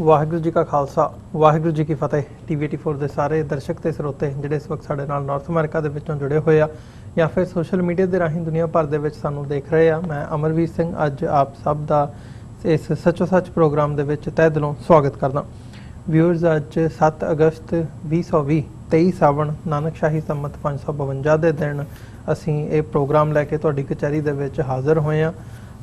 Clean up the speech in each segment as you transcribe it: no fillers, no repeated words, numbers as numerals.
ਵਾਹਿਗੁਰੂ ਜੀ ਕਾ ਖਾਲਸਾ ਵਾਹਿਗੁਰੂ ਜੀ ਕੀ ਫਤਿਹ। TV84 ਦੇ ਸਾਰੇ ਦਰਸ਼ਕ ਤੇ ਸਰੋਤੇ ਜਿਹੜੇ ਇਸ ਵਕਤ ਸਾਡੇ ਨਾਲ ਨਾਰਥ ਅਮਰੀਕਾ ਦੇ ਵਿੱਚੋਂ ਜੁੜੇ ਹੋਏ ਆ ਜਾਂ ਫਿਰ ਸੋਸ਼ਲ ਮੀਡੀਆ ਦੇ ਰਾਹੀਂ ਦੁਨੀਆ ਭਰ ਦੇ ਵਿੱਚ ਸਾਨੂੰ ਦੇਖ ਰਹੇ ਆ, ਮੈਂ ਅਮਰਵੀਰ ਸਿੰਘ ਅੱਜ ਆਪ ਸਭ ਦਾ ਇਸ ਸੱਚੋ ਸੱਚ ਪ੍ਰੋਗਰਾਮ ਦੇ ਵਿੱਚ ਤਹਿ ਦਿਲੋਂ ਸਵਾਗਤ ਕਰਦਾ। ਵਿਊਅਰਸ, ਅੱਜ 7 ਅਗਸਤ 2020 23 ਸਾਵਣ ਨਾਨਕ ਸ਼ਾਹੀ ਸੰਮਤ 552 ਦੇ ਦਿਨ ਅਸੀਂ ਇਹ ਪ੍ਰੋਗਰਾਮ ਲੈ ਕੇ ਤੁਹਾਡੀ ਕਚਹਿਰੀ ਦੇ ਵਿੱਚ ਹਾਜ਼ਰ ਹੋਏ ਆ।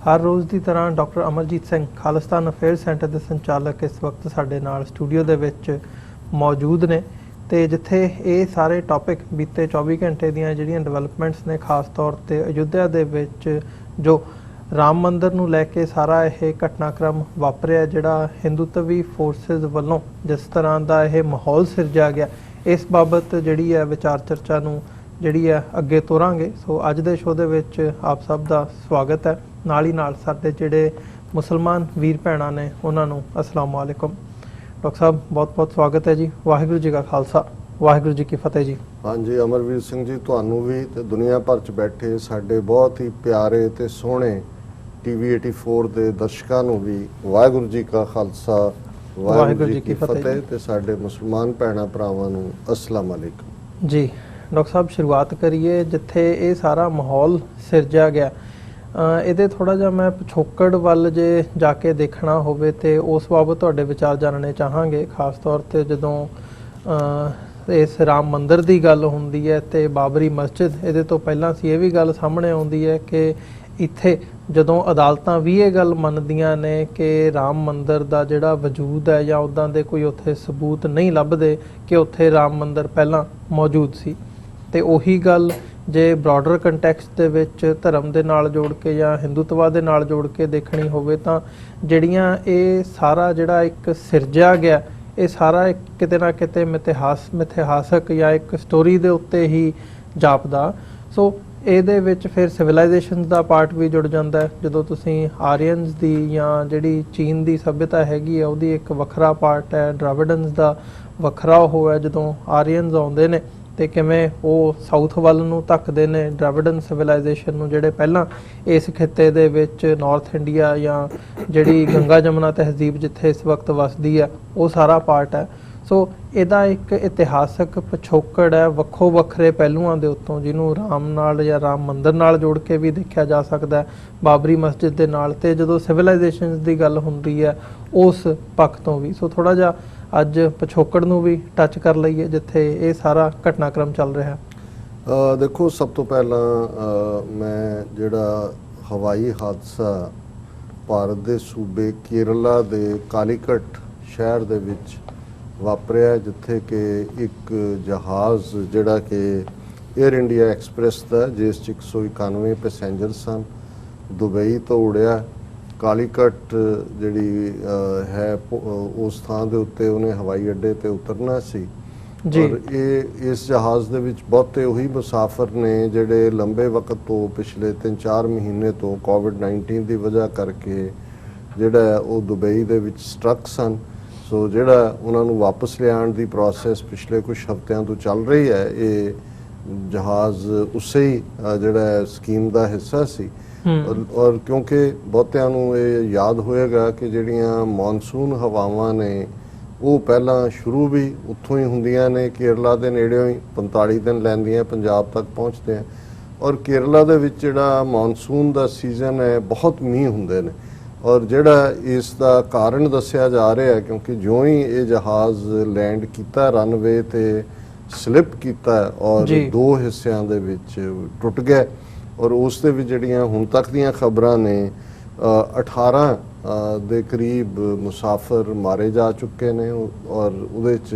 हर रोज़ की तरह doctor Amarjeet Singh Khalistan affair centre के संचालक इस वक्त साडे नाल स्टूडियो दे विच मौजूद ने ते जिथे ये सारे टॉपिक बीते 24 घंटे दीयां जिहड़ियां डेवलपमेंट्स ने, खास तौर ते अयोध्या दे विच जो राम मंदिर नूं लैके सारा यह घटनाक्रम वापरिया, जिहड़ा हिंदुत्वी फोर्सिस वल्लों जिस तरह का यह माहौल सिरजा गया, इस बाबत जिहड़ी है विचार चर्चा नूं जिहड़ी है अगे तोरांगे। सो अज दे शो दे विच आप सब दा स्वागत है। नाल ही नाल साडे जिहड़े मुसलमान वीर भैणां ने उन्हां नूं अस्सलाम वालेकुम। डॉक्टर साहब बहुत बहुत स्वागत है जी। वाहिगुरू जी का खालसा वाहिगुरू जी की फतेह जी। हाँ जी, अमरवीर सिंह जी तुहानूं भी ते दुनिया भर च बैठे साडे बहुत ही प्यारे ते सोहणे TV84 दे दर्शकां नूं भी वाहिगुरू जी का खालसा वाहिगुरू जी की फतेह ते साडे मुसलमान भैणां भरावां नूं अस्सलाम वालेकुम जी। डॉक्टर साहब शुरुआत करिए जिथे ये सारा माहौल सिरजा गया, ਇਹਦੇ ਥੋੜਾ ਜਿਹਾ ਮੈਂ ਪਿਛੋਕੜ ਵੱਲ ਜੇ ਜਾ ਕੇ ਦੇਖਣਾ ਹੋਵੇ ਤੇ ਉਸ ਬਾਬਤ ਤੁਹਾਡੇ ਵਿਚਾਰ ਜਾਣਨੇ ਚਾਹਾਂਗੇ। ਖਾਸ ਤੌਰ ਤੇ ਜਦੋਂ ਇਸ ਰਾਮ ਮੰਦਿਰ ਦੀ ਗੱਲ ਹੁੰਦੀ ਹੈ ਤੇ ਬਾਬਰੀ ਮਸਜਿਦ, ਇਹਦੇ ਤੋਂ ਪਹਿਲਾਂ ਸੀ ਇਹ ਵੀ ਗੱਲ ਸਾਹਮਣੇ ਆਉਂਦੀ ਹੈ ਕਿ ਇੱਥੇ ਜਦੋਂ ਅਦਾਲਤਾਂ ਵੀ ਇਹ ਗੱਲ ਮੰਨਦੀਆਂ ਨੇ ਕਿ ਰਾਮ ਮੰਦਿਰ ਦਾ ਜਿਹੜਾ ਵਜੂਦ ਹੈ ਜਾਂ ਉੱਦਾਂ ਦੇ ਕੋਈ ਉੱਥੇ ਸਬੂਤ ਨਹੀਂ ਲੱਭਦੇ ਕਿ ਉੱਥੇ ਰਾਮ ਮੰਦਿਰ ਪਹਿਲਾਂ ਮੌਜੂਦ ਸੀ, ਤੇ ਉਹੀ ਗੱਲ ਜੇ ਬ੍ਰੌਡਰ ਕੰਟੈਕਸਟ ਦੇ ਵਿੱਚ ਧਰਮ ਦੇ ਨਾਲ ਜੋੜ ਕੇ ਜਾਂ ਹਿੰਦੂਤਵਾ ਦੇ ਨਾਲ ਜੋੜ ਕੇ ਦੇਖਣੀ ਹੋਵੇ ਤਾਂ ਜਿਹੜੀਆਂ ਇਹ ਸਾਰਾ ਜਿਹੜਾ ਇੱਕ ਸਿਰਜਿਆ ਗਿਆ, ਇਹ ਸਾਰਾ ਇੱਕ ਕਿਤੇ ਨਾ ਕਿਤੇ ਮਿਥਿਹਾਸਕ ਜਾਂ ਇੱਕ ਸਟੋਰੀ ਦੇ ਉੱਤੇ ਹੀ ਜਾਪਦਾ। ਸੋ ਇਹਦੇ ਵਿੱਚ ਫਿਰ ਸਿਵਲਾਈਜੇਸ਼ਨ ਦਾ ਪਾਰਟ ਵੀ ਜੁੜ ਜਾਂਦਾ ਹੈ। ਜਦੋਂ ਤੁਸੀਂ ਆਰੀਅਨਸ ਦੀ ਜਾਂ ਜਿਹੜੀ ਚੀਨ ਦੀ ਸੱਭਿਅਤਾ ਹੈਗੀ ਆ ਉਹਦੀ ਇੱਕ ਵੱਖਰਾ ਪਾਰਟ ਹੈ, ਡਰਾਵਿਡਨਸ ਦਾ ਵੱਖਰਾ ਉਹ ਹੈ। ਜਦੋਂ ਆਰੀਅਨਸ ਆਉਂਦੇ ਨੇ ਤੇ ਕਿਵੇਂ ਉਹ ਸਾਊਥ ਵੱਲ ਨੂੰ ਧੱਕਦੇ ਨੇ ਡਰਾਵਿਡਨ ਸਿਵਲਾਈਜੇਸ਼ਨ ਨੂੰ, ਜਿਹੜੇ ਪਹਿਲਾਂ ਇਸ ਖਿੱਤੇ ਦੇ ਵਿੱਚ ਨਾਰਥ ਇੰਡੀਆ ਜਾਂ ਜਿਹੜੀ ਗੰਗਾ ਜਮਨਾ ਤਹਿਜ਼ੀਬ ਜਿੱਥੇ ਇਸ ਵਕਤ ਵਸਦੀ ਹੈ ਉਹ ਸਾਰਾ ਪਾਰਟ ਹੈ। ਸੋ ਇਹਦਾ ਇੱਕ ਇਤਿਹਾਸਕ ਪਿਛੋਕੜ ਹੈ ਵੱਖੋ ਵੱਖਰੇ ਪਹਿਲੂਆਂ ਦੇ ਉੱਤੋਂ, ਜਿਹਨੂੰ ਰਾਮ ਨਾਲ ਜਾਂ ਰਾਮ ਮੰਦਿਰ ਨਾਲ ਜੋੜ ਕੇ ਵੀ ਦੇਖਿਆ ਜਾ ਸਕਦਾ, ਬਾਬਰੀ ਮਸਜਿਦ ਦੇ ਨਾਲ, ਤੇ ਜਦੋਂ ਸਿਵਲਾਈਜੇਸ਼ਨਸ ਦੀ ਗੱਲ ਹੁੰਦੀ ਹੈ ਉਸ ਪੱਖ ਤੋਂ ਵੀ। ਸੋ ਥੋੜਾ ਜਿਹਾ ਅੱਜ ਪਿਛੋਕੜ ਨੂੰ ਵੀ ਟੱਚ ਕਰ ਲਈਏ ਜਿੱਥੇ ਇਹ ਸਾਰਾ ਘਟਨਾਕ੍ਰਮ ਚੱਲ ਰਿਹਾ। ਦੇਖੋ, ਸਭ ਤੋਂ ਪਹਿਲਾਂ ਮੈਂ ਜਿਹੜਾ ਹਵਾਈ ਹਾਦਸਾ ਭਾਰਤ ਦੇ ਸੂਬੇ ਕੇਰਲਾ ਦੇ ਕਾਲੀਕਟ ਸ਼ਹਿਰ ਦੇ ਵਿੱਚ ਵਾਪਰਿਆ, ਜਿੱਥੇ ਕਿ ਇੱਕ ਜਹਾਜ਼ ਜਿਹੜਾ ਕਿ 에ਅਰ ਇੰਡੀਆ ਐਕਸਪ੍ਰੈਸ ਦਾ, ਜਿਸ 'ਚ 191 ਪੈਸੇਂਜਰ ਸਨ, ਦੁਬਈ ਤੋਂ ਉੜਿਆ। ਕਾਲੀਕਟ ਜਿਹੜੀ ਹੈ ਉਸ ਥਾਂ ਦੇ ਉੱਤੇ ਉਹਨੇ ਹਵਾਈ ਅੱਡੇ ਤੇ ਉਤਰਨਾ ਸੀ ਔਰ ਇਸ ਜਹਾਜ਼ ਦੇ ਵਿੱਚ ਬਹੁਤੇ ਉਹੀ ਮੁਸਾਫਰ ਨੇ ਜਿਹੜੇ ਲੰਬੇ ਵਕਤ ਤੋਂ ਪਿਛਲੇ 3-4 ਮਹੀਨੇ ਤੋਂ ਕੋਵਿਡ-19 ਦੀ ਵਜ੍ਹਾ ਕਰਕੇ ਜਿਹੜਾ ਉਹ ਦੁਬਈ ਦੇ ਵਿੱਚ ਸਟਰਕ ਸਨ। ਸੋ ਜਿਹੜਾ ਉਹਨਾਂ ਨੂੰ ਵਾਪਸ ਲਿਆਉਣ ਦੀ ਪ੍ਰੋਸੈਸ ਪਿਛਲੇ ਕੁਝ ਹਫ਼ਤਿਆਂ ਤੋਂ ਚੱਲ ਰਹੀ ਹੈ। ਇਹ ਜਹਾਜ਼ ਉਸੇ ਹੀ ਜਿਹੜਾ ਸਕੀਮ ਦਾ ਹਿੱਸਾ ਸੀ ਔਰ ਕਿਉਂਕਿ ਬਹੁਤਿਆਂ ਨੂੰ ਇਹ ਯਾਦ ਹੋਏਗਾ ਕਿ ਜਿਹੜੀਆਂ ਮੌਨਸੂਨ ਹਵਾਵਾਂ ਨੇ ਉਹ ਪਹਿਲਾਂ ਸ਼ੁਰੂ ਵੀ ਉੱਥੋਂ ਹੀ ਹੁੰਦੀਆਂ ਨੇ, ਕੇਰਲਾ ਦੇ ਨੇੜਿਓਂ ਹੀ 45 ਦਿਨ ਲੈਂਦੀਆਂ, ਪੰਜਾਬ ਤੱਕ ਪਹੁੰਚਦੇ ਆ। ਔਰ ਕੇਰਲਾ ਦੇ ਵਿੱਚ ਜਿਹੜਾ ਮੌਨਸੂਨ ਦਾ ਸੀਜ਼ਨ ਹੈ ਬਹੁਤ ਮੀਂਹ ਹੁੰਦੇ ਨੇ ਔਰ ਜਿਹੜਾ ਇਸ ਦਾ ਕਾਰਨ ਦੱਸਿਆ ਜਾ ਰਿਹਾ ਕਿਉਂਕਿ ਜਿਉਂ ਹੀ ਇਹ ਜਹਾਜ਼ ਲੈਂਡ ਕੀਤਾ ਰਨਵੇ ਤੇ ਸਲਿਪ ਕੀਤਾ ਔਰ 2 ਹਿੱਸਿਆਂ ਦੇ ਵਿੱਚ ਟੁੱਟ ਗਿਆ ਔਰ ਉਸ ਦੇ ਵਿੱਚ ਜਿਹੜੀਆਂ ਹੁਣ ਤੱਕ ਦੀਆਂ ਖਬਰਾਂ ਨੇ 18 ਦੇ ਕਰੀਬ ਮੁਸਾਫਰ ਮਾਰੇ ਜਾ ਚੁੱਕੇ ਨੇ ਔਰ ਉਹਦੇ 'ਚ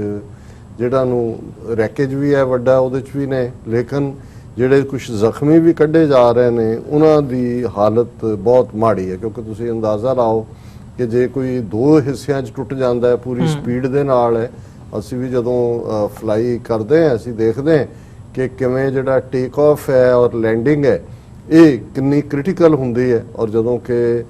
ਜਿਹੜਾ ਨੂੰ ਰੈਕੇਜ ਵੀ ਹੈ ਵੱਡਾ ਉਹਦੇ 'ਚ ਵੀ ਨੇ, ਲੇਕਿਨ ਜਿਹੜੇ ਕੁਝ ਜ਼ਖਮੀ ਵੀ ਕੱਢੇ ਜਾ ਰਹੇ ਨੇ ਉਹਨਾਂ ਦੀ ਹਾਲਤ ਬਹੁਤ ਮਾੜੀ ਹੈ। ਕਿਉਂਕਿ ਤੁਸੀਂ ਅੰਦਾਜ਼ਾ ਲਾਓ ਕਿ ਜੇ ਕੋਈ 2 ਹਿੱਸਿਆਂ 'ਚ ਟੁੱਟ ਜਾਂਦਾ ਹੈ ਪੂਰੀ ਸਪੀਡ ਦੇ ਨਾਲ ਹੈ, ਅਸੀਂ ਵੀ ਜਦੋਂ ਫਲਾਈ ਕਰਦੇ ਹਾਂ ਅਸੀਂ ਦੇਖਦੇ ਹਾਂ ਕਿ ਕਿਵੇਂ ਜਿਹੜਾ ਟੇਕ ਆਫ ਹੈ ਔਰ ਲੈਂਡਿੰਗ ਹੈ ਇਹ ਕਿੰਨੀ ਕ੍ਰਿਟੀਕਲ ਹੁੰਦੀ ਹੈ। ਔਰ ਜਦੋਂ ਕਿ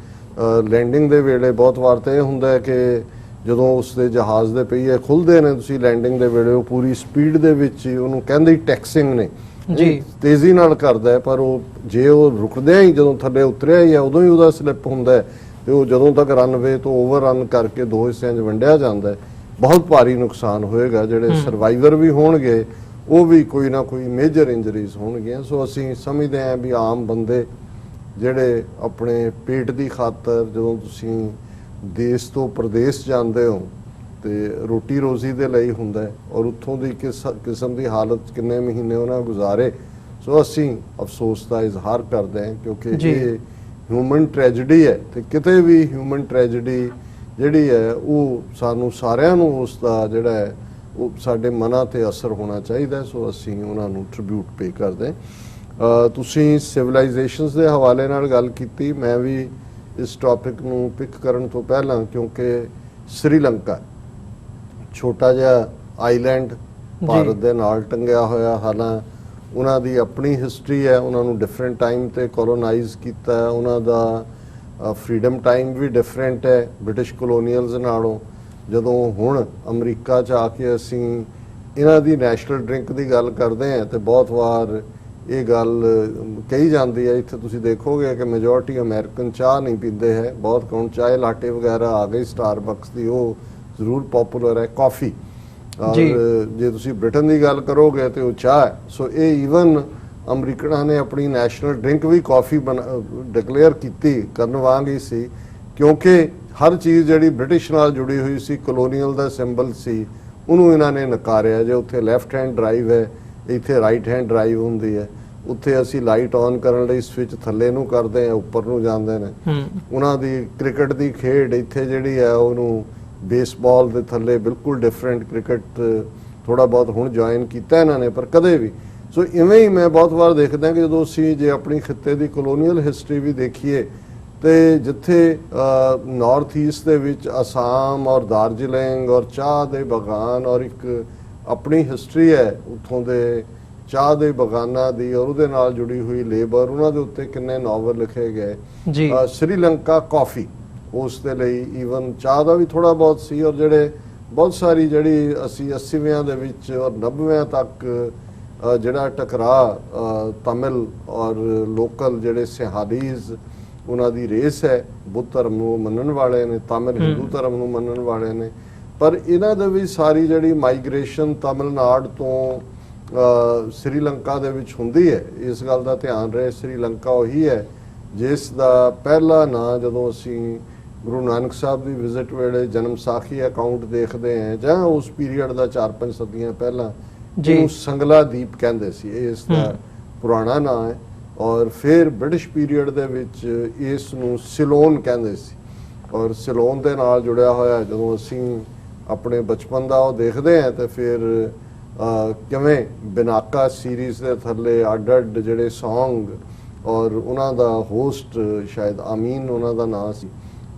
ਲੈਂਡਿੰਗ ਦੇ ਵੇਲੇ ਬਹੁਤ ਵਾਰ ਤਾਂ ਇਹ ਹੁੰਦਾ ਹੈ ਕਿ ਜਦੋਂ ਉਸ ਦੇ ਜਹਾਜ਼ ਦੇ ਪਹੀਏ ਖੁੱਲ੍ਹਦੇ ਨੇ ਤੁਸੀਂ ਲੈਂਡਿੰਗ ਦੇ ਵੇਲੇ ਉਹ ਪੂਰੀ ਸਪੀਡ ਦੇ ਵਿੱਚ ਉਹਨੂੰ ਕਹਿੰਦੇ ਟੈਕਸਿੰਗ ਨੇ ਜੀ ਤੇਜ਼ੀ ਨਾਲ ਕਰਦਾ ਹੈ, ਪਰ ਉਹ ਜੇ ਉਹ ਰੁਕਦਿਆਂ ਹੀ ਜਦੋਂ ਥੱਲੇ ਉਤਰਿਆ ਹੀ ਹੈ ਉਦੋਂ ਹੀ ਉਹਦਾ ਸਲਿੱਪ ਹੁੰਦਾ ਹੈ ਤੇ ਉਹ ਜਦੋਂ ਤੱਕ ਰਨਵੇ ਤੋਂ ਓਵਰ ਰਨ ਕਰਕੇ ਦੋ ਹਿੱਸਿਆਂ 'ਚ ਵੰਡਿਆ ਜਾਂਦਾ ਹੈ, ਬਹੁਤ ਭਾਰੀ ਨੁਕਸਾਨ ਹੋਏਗਾ। ਜਿਹੜੇ ਸਰਵਾਈਵਰ ਵੀ ਹੋਣਗੇ ਉਹ ਵੀ ਕੋਈ ਨਾ ਕੋਈ ਮੇਜਰ ਇੰਜਰੀਜ਼ ਹੋਣਗੀਆਂ। ਸੋ ਅਸੀਂ ਸਮਝਦੇ ਹਾਂ ਵੀ ਆਮ ਬੰਦੇ ਜਿਹੜੇ ਆਪਣੇ ਪੇਟ ਦੀ ਖਾਤਰ ਜਦੋਂ ਤੁਸੀਂ ਦੇਸ਼ ਤੋਂ ਪ੍ਰਦੇਸ਼ ਜਾਂਦੇ ਹੋ ਤੇ ਰੋਟੀ ਰੋਜ਼ੀ ਦੇ ਲਈ ਹੁੰਦਾ ਹੈ, ਔਰ ਉੱਥੋਂ ਦੀ ਕਿਸ ਕਿਸਮ ਦੀ ਹਾਲਤ ਕਿੰਨੇ ਮਹੀਨੇ ਉਹਨਾਂ ਗੁਜ਼ਾਰੇ। ਸੋ ਅਸੀਂ ਅਫਸੋਸ ਦਾ ਇਜ਼ਹਾਰ ਕਰਦੇ ਹਾਂ, ਕਿਉਂਕਿ ਇਹ ਹਿਊਮਨ ਟ੍ਰੈਜੇਡੀ ਹੈ ਤੇ ਕਿਤੇ ਵੀ ਹਿਊਮਨ ਟ੍ਰੈਜੇਡੀ ਜਿਹੜੀ ਹੈ ਉਹ ਸਾਨੂੰ ਸਾਰਿਆਂ ਨੂੰ ਉਸ ਦਾ ਜਿਹੜਾ ਹੈ ਉਹ ਸਾਡੇ ਮਨਾਂ ਤੇ ਅਸਰ ਹੋਣਾ ਚਾਹੀਦਾ। ਸੋ ਅਸੀਂ ਉਹਨਾਂ ਨੂੰ ਟ੍ਰਿਬਿਊਟ ਪੇ ਕਰਦੇ ਹਾਂ। ਤੁਸੀਂ ਸਿਵਲਾਈਜੇਸ਼ਨਸ ਦੇ ਹਵਾਲੇ ਨਾਲ ਗੱਲ ਕੀਤੀ, ਮੈਂ ਵੀ ਇਸ ਟੌਪਿਕ ਨੂੰ ਪਿਕ ਕਰਨ ਤੋਂ ਪਹਿਲਾਂ, ਕਿਉਂਕਿ ਸ੍ਰੀਲੰਕਾ ਛੋਟਾ ਜਿਹਾ ਆਈਲੈਂਡ ਭਾਰਤ ਦੇ ਨਾਲ ਟੰਗਿਆ ਹੋਇਆ, ਹਾਲਾਂਕਿ ਉਹਨਾਂ ਦੀ ਆਪਣੀ ਹਿਸਟਰੀ ਹੈ, ਉਹਨਾਂ ਨੂੰ ਡਿਫਰੈਂਟ ਟਾਈਮ ਤੇ ਕੋਲੋਨਾਈਜ਼ ਕੀਤਾ ਹੈ, ਉਹਨਾਂ ਦਾ ਫਰੀडम ਟਾਈਮ ਵੀ ਡਿਫਰੈਂਟ ਹੈ ਬ੍ਰਿਟਿਸ਼ ਕਲੋਨੀਅਲਸ ਨਾਲੋਂ। ਜਦੋਂ ਹੁਣ ਅਮਰੀਕਾ 'ਚ ਆ ਕੇ ਅਸੀਂ ਇਹਨਾਂ ਦੀ ਨੈਸ਼ਨਲ ਡਰਿੰਕ ਦੀ ਗੱਲ ਕਰਦੇ ਹਾਂ ਤੇ ਬਹੁਤ ਵਾਰ ਇਹ ਗੱਲ ਕਹੀ ਜਾਂਦੀ ਹੈ, ਇੱਥੇ ਤੁਸੀਂ ਦੇਖੋਗੇ ਕਿ ਮੈਜੋਰਟੀ ਅਮਰੀਕਨ ਚਾਹ ਨਹੀਂ ਪੀਂਦੇ ਹੈ, ਬਹੁਤ ਕੌਣ ਚਾਹ ਲਾਟੇ ਵਗੈਰਾ ਆ ਗਈ ਸਟਾਰਬਕਸ ਦੀ, ਉਹ ਜ਼ਰੂਰ ਪਪੂਲਰ ਹੈ। ਕਾਫੀ ਔਰ ਜੇ ਤੁਸੀਂ ਬ੍ਰਿਟਨ ਦੀ ਗੱਲ ਕਰੋਗੇ ਤੇ ਉਹ ਚਾਹ ਹੈ। ਸੋ ਇਹ ਈਵਨ ਅਮਰੀਕਨਾਂ ਨੇ ਆਪਣੀ ਨੈਸ਼ਨਲ ਡਰਿੰਕ ਵੀ ਕਾਫੀ ਡਿਕਲੇਅਰ ਕੀਤੀ, ਕਰਨ ਵਾਂਗ ਹੀ ਸੀ, ਕਿਉਂਕਿ ਹਰ ਚੀਜ਼ ਜਿਹੜੀ ਬ੍ਰਿਟਿਸ਼ ਨਾਲ ਜੁੜੀ ਹੋਈ ਸੀ, ਕਲੋਨੀਅਲ ਦਾ ਸਿੰਬਲ ਸੀ, ਉਹਨੂੰ ਇਹਨਾਂ ਨੇ ਨਕਾਰਿਆ। ਜੇ ਉੱਥੇ ਲੈਫਟ ਹੈਂਡ ਡਰਾਈਵ ਹੈ, ਇੱਥੇ ਰਾਈਟ ਹੈਂਡ ਡਰਾਈਵ ਹੁੰਦੀ ਹੈ। ਉੱਥੇ ਅਸੀਂ ਲਾਈਟ ਔਨ ਕਰਨ ਲਈ ਸਵਿਚ ਥੱਲੇ ਨੂੰ ਕਰਦੇ ਹਾਂ, ਉੱਪਰ ਨੂੰ ਜਾਂਦੇ ਨੇ। ਉਹਨਾਂ ਦੀ ਕ੍ਰਿਕਟ ਦੀ ਖੇਡ ਇੱਥੇ ਜਿਹੜੀ ਹੈ ਉਹਨੂੰ ਬੇਸਬਾਲ ਦੇ ਥੱਲੇ ਬਿਲਕੁਲ ਡਿਫਰੈਂਟ ਕ੍ਰਿਕਟ ਥੋੜਾ ਬਹੁਤ ਹੁਣ ਜੁਆਇਨ ਕੀਤਾ ਇਹਨਾਂ ਨੇ, ਪਰ ਕਦੇ ਵੀ। ਸੋ ਇਵੇਂ ਹੀ ਮੈਂ ਬਹੁਤ ਵਾਰ ਦੇਖਦਾ ਕਿ ਜਦੋਂ ਅਸੀਂ ਜੇ ਆਪਣੀ ਖਿੱਤੇ ਦੀ ਕਲੋਨੀਅਲ ਹਿਸਟਰੀ ਵੀ ਦੇਖੀਏ ਤੇ ਜਿੱਥੇ ਨਾਰਥ ਈਸਟ ਦੇ ਵਿੱਚ ਅਸਾਮ ਔਰ ਦਾਰਜੀਲਿੰਗ ਔਰ ਚਾਹ ਦੇ ਬਗਾਨ ਔਰ ਇੱਕ ਆਪਣੀ ਹਿਸਟਰੀ ਹੈ ਉੱਥੋਂ ਦੇ ਚਾਹ ਦੇ ਬਗਾਨਾਂ ਦੀ ਔਰ ਉਹਦੇ ਨਾਲ ਜੁੜੀ ਹੋਈ ਲੇਬਰ, ਉਹਨਾਂ ਦੇ ਉੱਤੇ ਕਿੰਨੇ ਨਾਵਲ ਲਿਖੇ ਗਏ। ਸ੍ਰੀਲੰਕਾ ਕਾਫੀ ਉਸ ਦੇ ਲਈ ਈਵਨ ਚਾਹ ਦਾ ਵੀ ਥੋੜਾ ਬਹੁਤ ਸੀ, ਔਰ ਜਿਹੜੇ ਬਹੁਤ ਸਾਰੀ ਜਿਹੜੀ ਅਸੀਂ 80ਵਿਆਂ ਦੇ ਵਿੱਚ ਔਰ 90ਵਿਆਂ ਤੱਕ ਜਿਹੜਾ ਟਕਰਾਅ ਤਮਿਲ ਔਰ ਲੋਕਲ ਜਿਹੜੇ ਸਿਹਾਲੀਜ਼ ਉਹਨਾਂ ਦੀ ਰੇਸ ਹੈ, ਬੁੱਧ ਧਰਮ ਨੂੰ ਮੰਨਣ ਵਾਲੇ ਨੇ, ਤਮਿਲ ਹਿੰਦੂ ਧਰਮ ਨੂੰ ਮੰਨਣ ਵਾਲੇ ਨੇ, ਪਰ ਇਹਨਾਂ ਦੇ ਵੀ ਸਾਰੀ ਜਿਹੜੀ ਮਾਈਗ੍ਰੇਸ਼ਨ ਤਮਿਲਨਾਡੂ ਤੋਂ ਸ੍ਰੀਲੰਕਾ ਦੇ ਵਿੱਚ ਹੁੰਦੀ ਹੈ। ਇਸ ਗੱਲ ਦਾ ਧਿਆਨ ਰਹੇ, ਸ੍ਰੀਲੰਕਾ ਉਹੀ ਹੈ ਜਿਸ ਦਾ ਪਹਿਲਾ ਨਾਂ ਜਦੋਂ ਅਸੀਂ ਗੁਰੂ ਨਾਨਕ ਸਾਹਿਬ ਦੀ ਵਿਜ਼ਿਟ ਵੇਲੇ ਜਨਮ ਸਾਖੀ ਅਕਾਊਂਟ ਦੇਖਦੇ ਹਾਂ ਜਾਂ ਉਸ ਪੀਰੀਅਡ ਦਾ 4-5 ਸਦੀਆਂ ਪਹਿਲਾਂ, ਜਿਹਨੂੰ ਸੰਗਲਾ ਦੀਪ ਕਹਿੰਦੇ ਸੀ, ਇਹ ਇਸ ਦਾ ਪੁਰਾਣਾ ਨਾਂ ਹੈ। ਔਰ ਫਿਰ ਬ੍ਰਿਟਿਸ਼ ਪੀਰੀਅਡ ਦੇ ਵਿੱਚ ਇਸ ਨੂੰ ਸਿਲੋਨ ਕਹਿੰਦੇ ਸੀ, ਔਰ ਸਿਲੋਨ ਦੇ ਨਾਲ ਜੁੜਿਆ ਹੋਇਆ ਜਦੋਂ ਅਸੀਂ ਆਪਣੇ ਬਚਪਨ ਦਾ ਉਹ ਦੇਖਦੇ ਹਾਂ ਤੇ ਫਿਰ ਕਿਵੇਂ ਬਿਨਾਕਾ ਸੀਰੀਜ਼ ਦੇ ਥੱਲੇ ਅੱਡ-ਅੱਡ ਜਿਹੜੇ ਸੌਂਗ ਔਰ ਉਹਨਾਂ ਦਾ ਹੋਸਟ ਸ਼ਾਇਦ ਆਮੀਨ ਉਹਨਾਂ ਦਾ ਨਾਂ ਸੀ,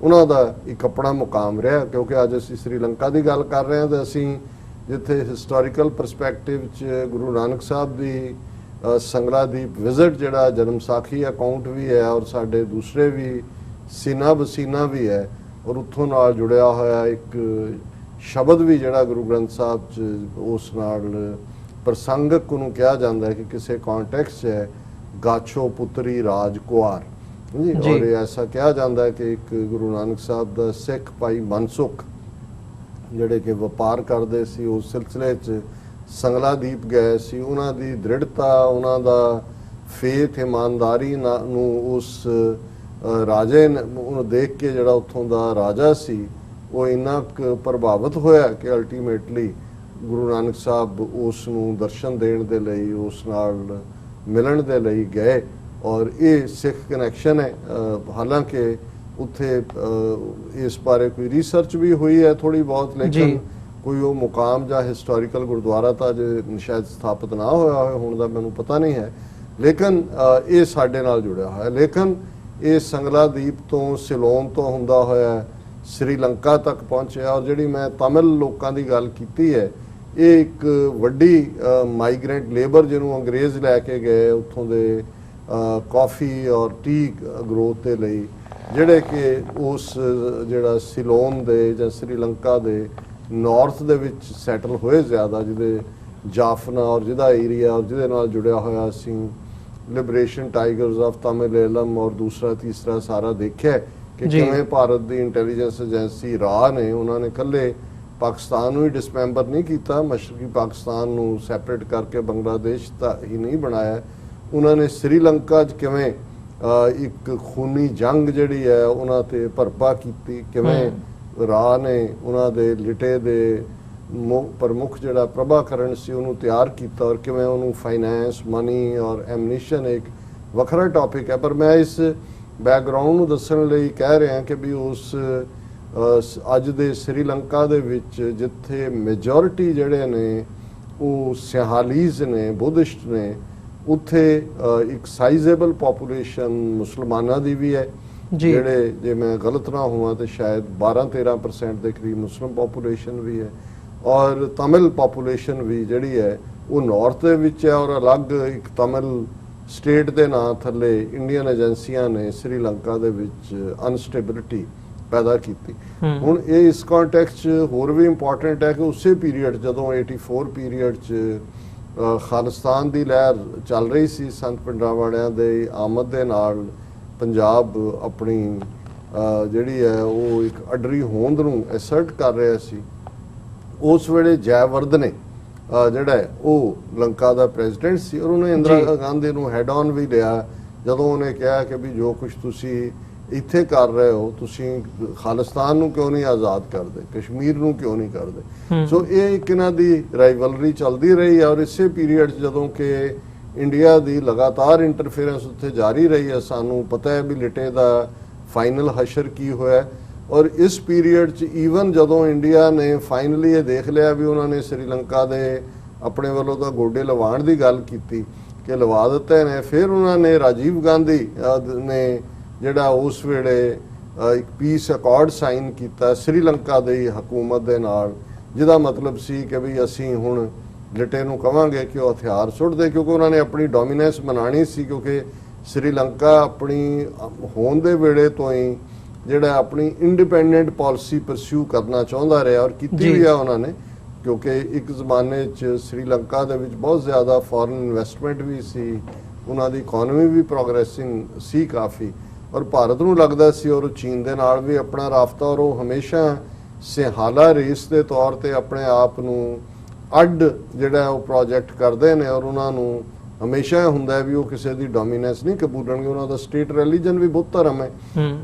ਉਹਨਾਂ ਦਾ ਇੱਕ ਆਪਣਾ ਮੁਕਾਮ ਰਿਹਾ। ਕਿਉਂਕਿ ਅੱਜ ਅਸੀਂ ਸ੍ਰੀਲੰਕਾ ਦੀ ਗੱਲ ਕਰ ਰਹੇ ਹਾਂ ਤੇ ਅਸੀਂ ਜਿੱਥੇ ਹਿਸਟੋਰੀਕਲ ਪਰਸਪੈਕਟਿਵ 'ਚ ਗੁਰੂ ਨਾਨਕ ਸਾਹਿਬ ਦੀ ਸੰਗਲਾਦੀਪ ਵਿਜ਼ਿਟ ਜਿਹੜਾ ਜਨਮ ਸਾਖੀ ਅਕਾਊਂਟ ਵੀ ਹੈ ਔਰ ਸਾਡੇ ਦੂਸਰੇ ਵੀ ਸੀਨਾ ਬਸੀਨਾ ਵੀ ਹੈ, ਔਰ ਉੱਥੋਂ ਨਾਲ ਜੁੜਿਆ ਹੋਇਆ ਇੱਕ ਸ਼ਬਦ ਵੀ ਜਿਹੜਾ ਗੁਰੂ ਗ੍ਰੰਥ ਸਾਹਿਬ 'ਚ ਉਸ ਨਾਲ ਪ੍ਰਸੰਗਕ ਨੂੰ ਕਿਹਾ ਜਾਂਦਾ ਹੈ ਕਿ ਕਿਸੇ ਕੌਂਟੈਕਸਟ 'ਚ ਹੈ, ਗਾਛੋ ਪੁੱਤਰੀ ਰਾਜ ਕੁਆਰ ਜੀ। ਔਰ ਐਸਾ ਕਿਹਾ ਜਾਂਦਾ ਹੈ ਕਿ ਇੱਕ ਗੁਰੂ ਨਾਨਕ ਸਾਹਿਬ ਦਾ ਸਿੱਖ ਭਾਈ ਮਨਸੁਖ ਜਿਹੜੇ ਕਿ ਵਪਾਰ ਕਰਦੇ ਸੀ, ਉਸ ਸਿਲਸਿਲੇ 'ਚ ਸੰਗਲਾਦੀਪ ਗਏ ਸੀ। ਉਹਨਾਂ ਦੀ ਦ੍ਰਿੜਤਾ, ਉਹਨਾਂ ਦਾ ਫੇਥ, ਇਮਾਨਦਾਰੀ ਨੂੰ ਉਸ ਰਾਜੇ ਨੂੰ ਦੇਖ ਕੇ ਜਿਹੜਾ ਉੱਥੋਂ ਦਾ ਰਾਜਾ ਸੀ ਉਹ ਇੰਨਾ ਕੁ ਪ੍ਰਭਾਵਿਤ ਹੋਇਆ ਕਿ ਅਲਟੀਮੇਟਲੀ ਗੁਰੂ ਨਾਨਕ ਸਾਹਿਬ ਉਸ ਨੂੰ ਦਰਸ਼ਨ ਦੇਣ ਦੇ ਲਈ, ਉਸ ਨਾਲ ਮਿਲਣ ਦੇ ਲਈ ਗਏ। ਔਰ ਇਹ ਸਿੱਖ ਕਨੈਕਸ਼ਨ ਹੈ। ਹਾਲਾਂਕਿ ਉੱਥੇ ਇਸ ਬਾਰੇ ਕੋਈ ਰਿਸਰਚ ਵੀ ਹੋਈ ਹੈ ਥੋੜੀ ਬਹੁਤ, ਲੇਕਿਨ ਕੋਈ ਉਹ ਮੁਕਾਮ ਜਾਂ ਹਿਸਟੋਰੀਕਲ ਗੁਰਦੁਆਰਾ ਤਾਂ ਅਜੇ ਸ਼ਾਇਦ ਸਥਾਪਿਤ ਨਾ ਹੋਇਆ ਹੋਵੇ, ਹੁਣ ਦਾ ਮੈਨੂੰ ਪਤਾ ਨਹੀਂ ਹੈ, ਲੇਕਿਨ ਇਹ ਸਾਡੇ ਨਾਲ ਜੁੜਿਆ ਹੋਇਆ। ਲੇਕਿਨ ਇਹ ਸੰਗਲਾਦੀਪ ਤੋਂ ਸਿਲੋਨ ਤੋਂ ਹੁੰਦਾ ਹੋਇਆ ਸ੍ਰੀਲੰਕਾ ਤੱਕ ਪਹੁੰਚਿਆ। ਔਰ ਜਿਹੜੀ ਮੈਂ ਤਮਿਲ ਲੋਕਾਂ ਦੀ ਗੱਲ ਕੀਤੀ ਹੈ, ਇਹ ਇੱਕ ਵੱਡੀ ਮਾਈਗ੍ਰੈਂਟ ਲੇਬਰ ਜਿਹਨੂੰ ਅੰਗਰੇਜ਼ ਲੈ ਕੇ ਗਏ ਉੱਥੋਂ ਦੇ ਕਾਫੀ ਔਰ ਟੀ ਗਰੋਥ ਦੇ ਲਈ, ਜਿਹੜੇ ਕਿ ਉਸ ਜਿਹੜਾ ਸਿਲੋਨ ਦੇ ਜਾਂ ਸ੍ਰੀਲੰਕਾ ਦੇ ਨਾਰਥ ਦੇ ਵਿੱਚ ਸੈਟਲ ਹੋਏ ਜ਼ਿਆਦਾ, ਜਿਹਦੇ ਜਾਫਨਾ ਔਰ ਜਿਹਦਾ ਏਰੀਆ ਔਰ ਜਿਹਦੇ ਨਾਲ ਜੁੜਿਆ ਹੋਇਆ ਅਸੀਂ liberation tigers of Tamil ALM ਔਰ ਦੂਸਰਾ ਤੀਸਰਾ ਸਾਰਾ ਦੇਖਿਆ। ਕਿ ਕਿਵੇਂ ਭਾਰਤ ਦੀ ਇੰਟੈਲੀਜੈਂਸ ਏਜੰਸੀ ਰਾਹ ਨੇ ਉਹਨਾਂ ਨੇ ਇਕੱਲੇ ਪਾਕਿਸਤਾਨ ਨੂੰ ਹੀ ਡਿਸਮੈਂਬਰ ਨਹੀਂ ਕੀਤਾ, ਮਸ਼ਰਕੀ ਪਾਕਿਸਤਾਨ ਨੂੰ ਸੈਪਰੇਟ ਕਰਕੇ ਬੰਗਲਾਦੇਸ਼ ਤਾਂ ਹੀ ਨਹੀਂ ਬਣਾਇਆ, ਉਹਨਾਂ ਨੇ ਸ੍ਰੀਲੰਕਾ 'ਚ ਕਿਵੇਂ ਇੱਕ ਖੂਨੀ ਜੰਗ ਜਿਹੜੀ ਹੈ ਉਹਨਾਂ ਤੇ ਭਰਪਾ ਕੀਤੀ, ਕਿਵੇਂ ਰਾਹ ਨੇ ਉਹਨਾਂ ਦੇ ਲਿਟੇ ਦੇ ਪ੍ਰਮੁੱਖ ਜਿਹੜਾ ਪ੍ਰਭਾਕਰਨ ਸੀ ਉਹਨੂੰ ਤਿਆਰ ਕੀਤਾ, ਔਰ ਕਿਵੇਂ ਉਹਨੂੰ ਫਾਈਨੈਂਸ, ਮਨੀ ਔਰ ਐਮਨੀਸ਼ਨ ਇੱਕ ਵੱਖਰਾ ਟੌਪਿਕ ਹੈ। ਪਰ ਮੈਂ ਇਸ ਬੈਕਗਰਾਉਂਡ ਨੂੰ ਦੱਸਣ ਲਈ ਕਹਿ ਰਿਹਾ ਕਿ ਵੀ ਉਸ ਅੱਜ ਦੇ ਸ੍ਰੀਲੰਕਾ ਦੇ ਵਿੱਚ ਜਿੱਥੇ ਮੈਜੋਰਿਟੀ ਜਿਹੜੇ ਨੇ ਉਹ ਸਿਹਾਲੀਜ਼ ਨੇ, ਬੁੱਧਿਸਟ ਨੇ, ਉੱਥੇ ਇੱਕ ਸਾਈਜ਼ੇਬਲ ਪੋਪੂਲੇਸ਼ਨ ਮੁਸਲਮਾਨਾਂ ਦੀ ਵੀ ਹੈ, ਜਿਹੜੇ ਜੇ ਮੈਂ ਗਲਤ ਨਾ ਹੋਵਾਂ ਤੇ ਸ਼ਾਇਦ 12-13% ਦੇ ਕਰੀਬ ਮੁਸਲਿਮ ਪੋਪੂਲੇਸ਼ਨ ਵੀ ਹੈ, ਔਰ ਤਮਿਲ ਪੋਪੂਲੇਸ਼ਨ ਵੀ ਜਿਹੜੀ ਹੈ ਉਹ ਨਾਰਥ ਦੇ ਵਿੱਚ ਹੈ, ਔਰ ਅਲੱਗ ਇੱਕ ਤਮਿਲ ਸਟੇਟ ਦੇ ਨਾਂ ਥੱਲੇ ਇੰਡੀਅਨ ਏਜੰਸੀਆਂ ਨੇ ਸ੍ਰੀਲੰਕਾ ਦੇ ਵਿੱਚ ਅਨਸਟੇਬਿਲਿਟੀ ਪੈਦਾ ਕੀਤੀ। ਹੁਣ ਇਹ ਇਸ ਕੰਟੈਕਸਟ 'ਚ ਹੋਰ ਵੀ ਇੰਪੋਰਟੈਂਟ ਹੈ ਕਿ ਉਸੇ ਪੀਰੀਅਡ ਜਦੋਂ 84 ਪੀਰੀਅਡ 'ਚ ਖਾਲਿਸਤਾਨ ਦੀ ਲਹਿਰ ਚੱਲ ਰਹੀ ਸੀ, ਸੰਤ ਭਿੰਡਰਾਂਵਾਲਿਆਂ ਦੇ ਆਮਦ ਦੇ ਨਾਲ ਪੰਜਾਬ ਆਪਣੀ ਜਿਹੜੀ ਹੈ ਉਹ ਇੱਕ ਅਡਰੀ ਹੋਂਦ ਨੂੰ ਐਸਰਟ ਕਰ ਰਿਹਾ ਸੀ। ਉਸ ਵੇਲੇ ਜੈਵਰਧ ਨੇ ਜਿਹੜਾ ਹੈ ਉਹ ਲੰਕਾ ਦਾ ਪ੍ਰੈਜ਼ੀਡੈਂਟ ਸੀ, ਔਰ ਉਹਨੇ ਇੰਦਰਾ ਗਾਂਧੀ ਨੂੰ ਹੈਡ ਔਨ ਵੀ ਲਿਆ ਜਦੋਂ ਉਹਨੇ ਕਿਹਾ ਕਿ ਵੀ ਜੋ ਕੁਝ ਤੁਸੀਂ ਇੱਥੇ ਕਰ ਰਹੇ ਹੋ, ਤੁਸੀਂ ਖਾਲਿਸਤਾਨ ਨੂੰ ਕਿਉਂ ਨਹੀਂ ਆਜ਼ਾਦ ਕਰਦੇ, ਕਸ਼ਮੀਰ ਨੂੰ ਕਿਉਂ ਨਹੀਂ ਕਰਦੇ। ਸੋ ਇਹ ਇੱਕ ਇਹਨਾਂ ਦੀ ਰਾਈਵਲਰੀ ਚੱਲਦੀ ਰਹੀ ਹੈ, ਔਰ ਇਸੇ ਪੀਰੀਅਡ ਜਦੋਂ ਕਿ ਇੰਡੀਆ ਦੀ ਲਗਾਤਾਰ ਇੰਟਰਫੇਰੈਂਸ ਉੱਥੇ ਜਾਰੀ ਰਹੀ ਹੈ, ਸਾਨੂੰ ਪਤਾ ਹੈ ਵੀ ਲਿਟੇ ਦਾ ਫਾਈਨਲ ਹਸ਼ਰ ਕੀ ਹੋਇਆ। ਔਰ ਇਸ ਪੀਰੀਅਡ 'ਚ ਈਵਨ ਜਦੋਂ ਇੰਡੀਆ ਨੇ ਫਾਈਨਲੀ ਇਹ ਦੇਖ ਲਿਆ ਵੀ ਉਹਨਾਂ ਨੇ ਸ੍ਰੀਲੰਕਾ ਦੇ ਆਪਣੇ ਵੱਲੋਂ ਤਾਂ ਗੋਡੇ ਲਵਾਉਣ ਦੀ ਗੱਲ ਕੀਤੀ ਕਿ ਲਵਾ ਦਿੱਤੇ ਨੇ, ਫਿਰ ਉਹਨਾਂ ਨੇ ਰਾਜੀਵ ਗਾਂਧੀ ਨੇ ਜਿਹੜਾ ਉਸ ਵੇਲੇ ਇੱਕ ਪੀਸ ਅਕਾਰਡ ਸਾਈਨ ਕੀਤਾ ਸ੍ਰੀਲੰਕਾ ਦੀ ਹਕੂਮਤ ਦੇ ਨਾਲ, ਜਿਹਦਾ ਮਤਲਬ ਸੀ ਕਿ ਵੀ ਅਸੀਂ ਹੁਣ ਲਿਟੇ ਨੂੰ ਕਵਾਂਗੇ ਕਿ ਉਹ ਹਥਿਆਰ ਸੁੱਟ ਦੇ, ਕਿਉਂਕਿ ਉਹਨਾਂ ਨੇ ਆਪਣੀ ਡੋਮੀਨੈਂਸ ਬਣਾਉਣੀ ਸੀ, ਕਿਉਂਕਿ ਸ੍ਰੀਲੰਕਾ ਆਪਣੀ ਹੋਂਦ ਦੇ ਵੇਲੇ ਤੋਂ ਹੀ ਜਿਹੜਾ ਆਪਣੀ ਇੰਡੀਪੈਂਡੈਂਟ ਪਾਲਿਸੀ ਪਰਸਿਊ ਕਰਨਾ ਚਾਹੁੰਦਾ ਰਿਹਾ, ਔਰ ਕੀਤੀ ਵੀ ਆ ਉਹਨਾਂ ਨੇ, ਕਿਉਂਕਿ ਇੱਕ ਜ਼ਮਾਨੇ 'ਚ ਸ੍ਰੀਲੰਕਾ ਦੇ ਵਿੱਚ ਬਹੁਤ ਜ਼ਿਆਦਾ ਫੋਰਨ ਇਨਵੈਸਟਮੈਂਟ ਵੀ ਸੀ, ਉਹਨਾਂ ਦੀ ਇਕਨੋਮੀ ਵੀ ਪ੍ਰੋਗਰੈਸਿੰਗ ਸੀ ਕਾਫੀ, ਔਰ ਭਾਰਤ ਨੂੰ ਲੱਗਦਾ ਸੀ ਔਰ ਚੀਨ ਦੇ ਨਾਲ ਵੀ ਆਪਣਾ ਰਾਬਤਾ, ਔਰ ਉਹ ਹਮੇਸ਼ਾ ਸਿਹਾਲਾ ਰੇਸ ਦੇ ਤੌਰ ਤੇ ਆਪਣੇ ਆਪ ਨੂੰ ਅੱਡ ਜਿਹੜਾ ਉਹ ਪ੍ਰੋਜੈਕਟ ਕਰਦੇ ਨੇ, ਔਰ ਉਹਨਾਂ ਨੂੰ ਹਮੇਸ਼ਾ ਹੁੰਦਾ ਵੀ ਉਹ ਕਿਸੇ ਦੀ ਡੋਮੀਨੈਂਸ ਨਹੀਂ ਕਬੂਲਣਗੇ। ਉਹਨਾਂ ਦਾ ਸਟੇਟ ਰਿਲੀਜਨ ਵੀ ਬੁੱਧ ਧਰਮ ਹੈ,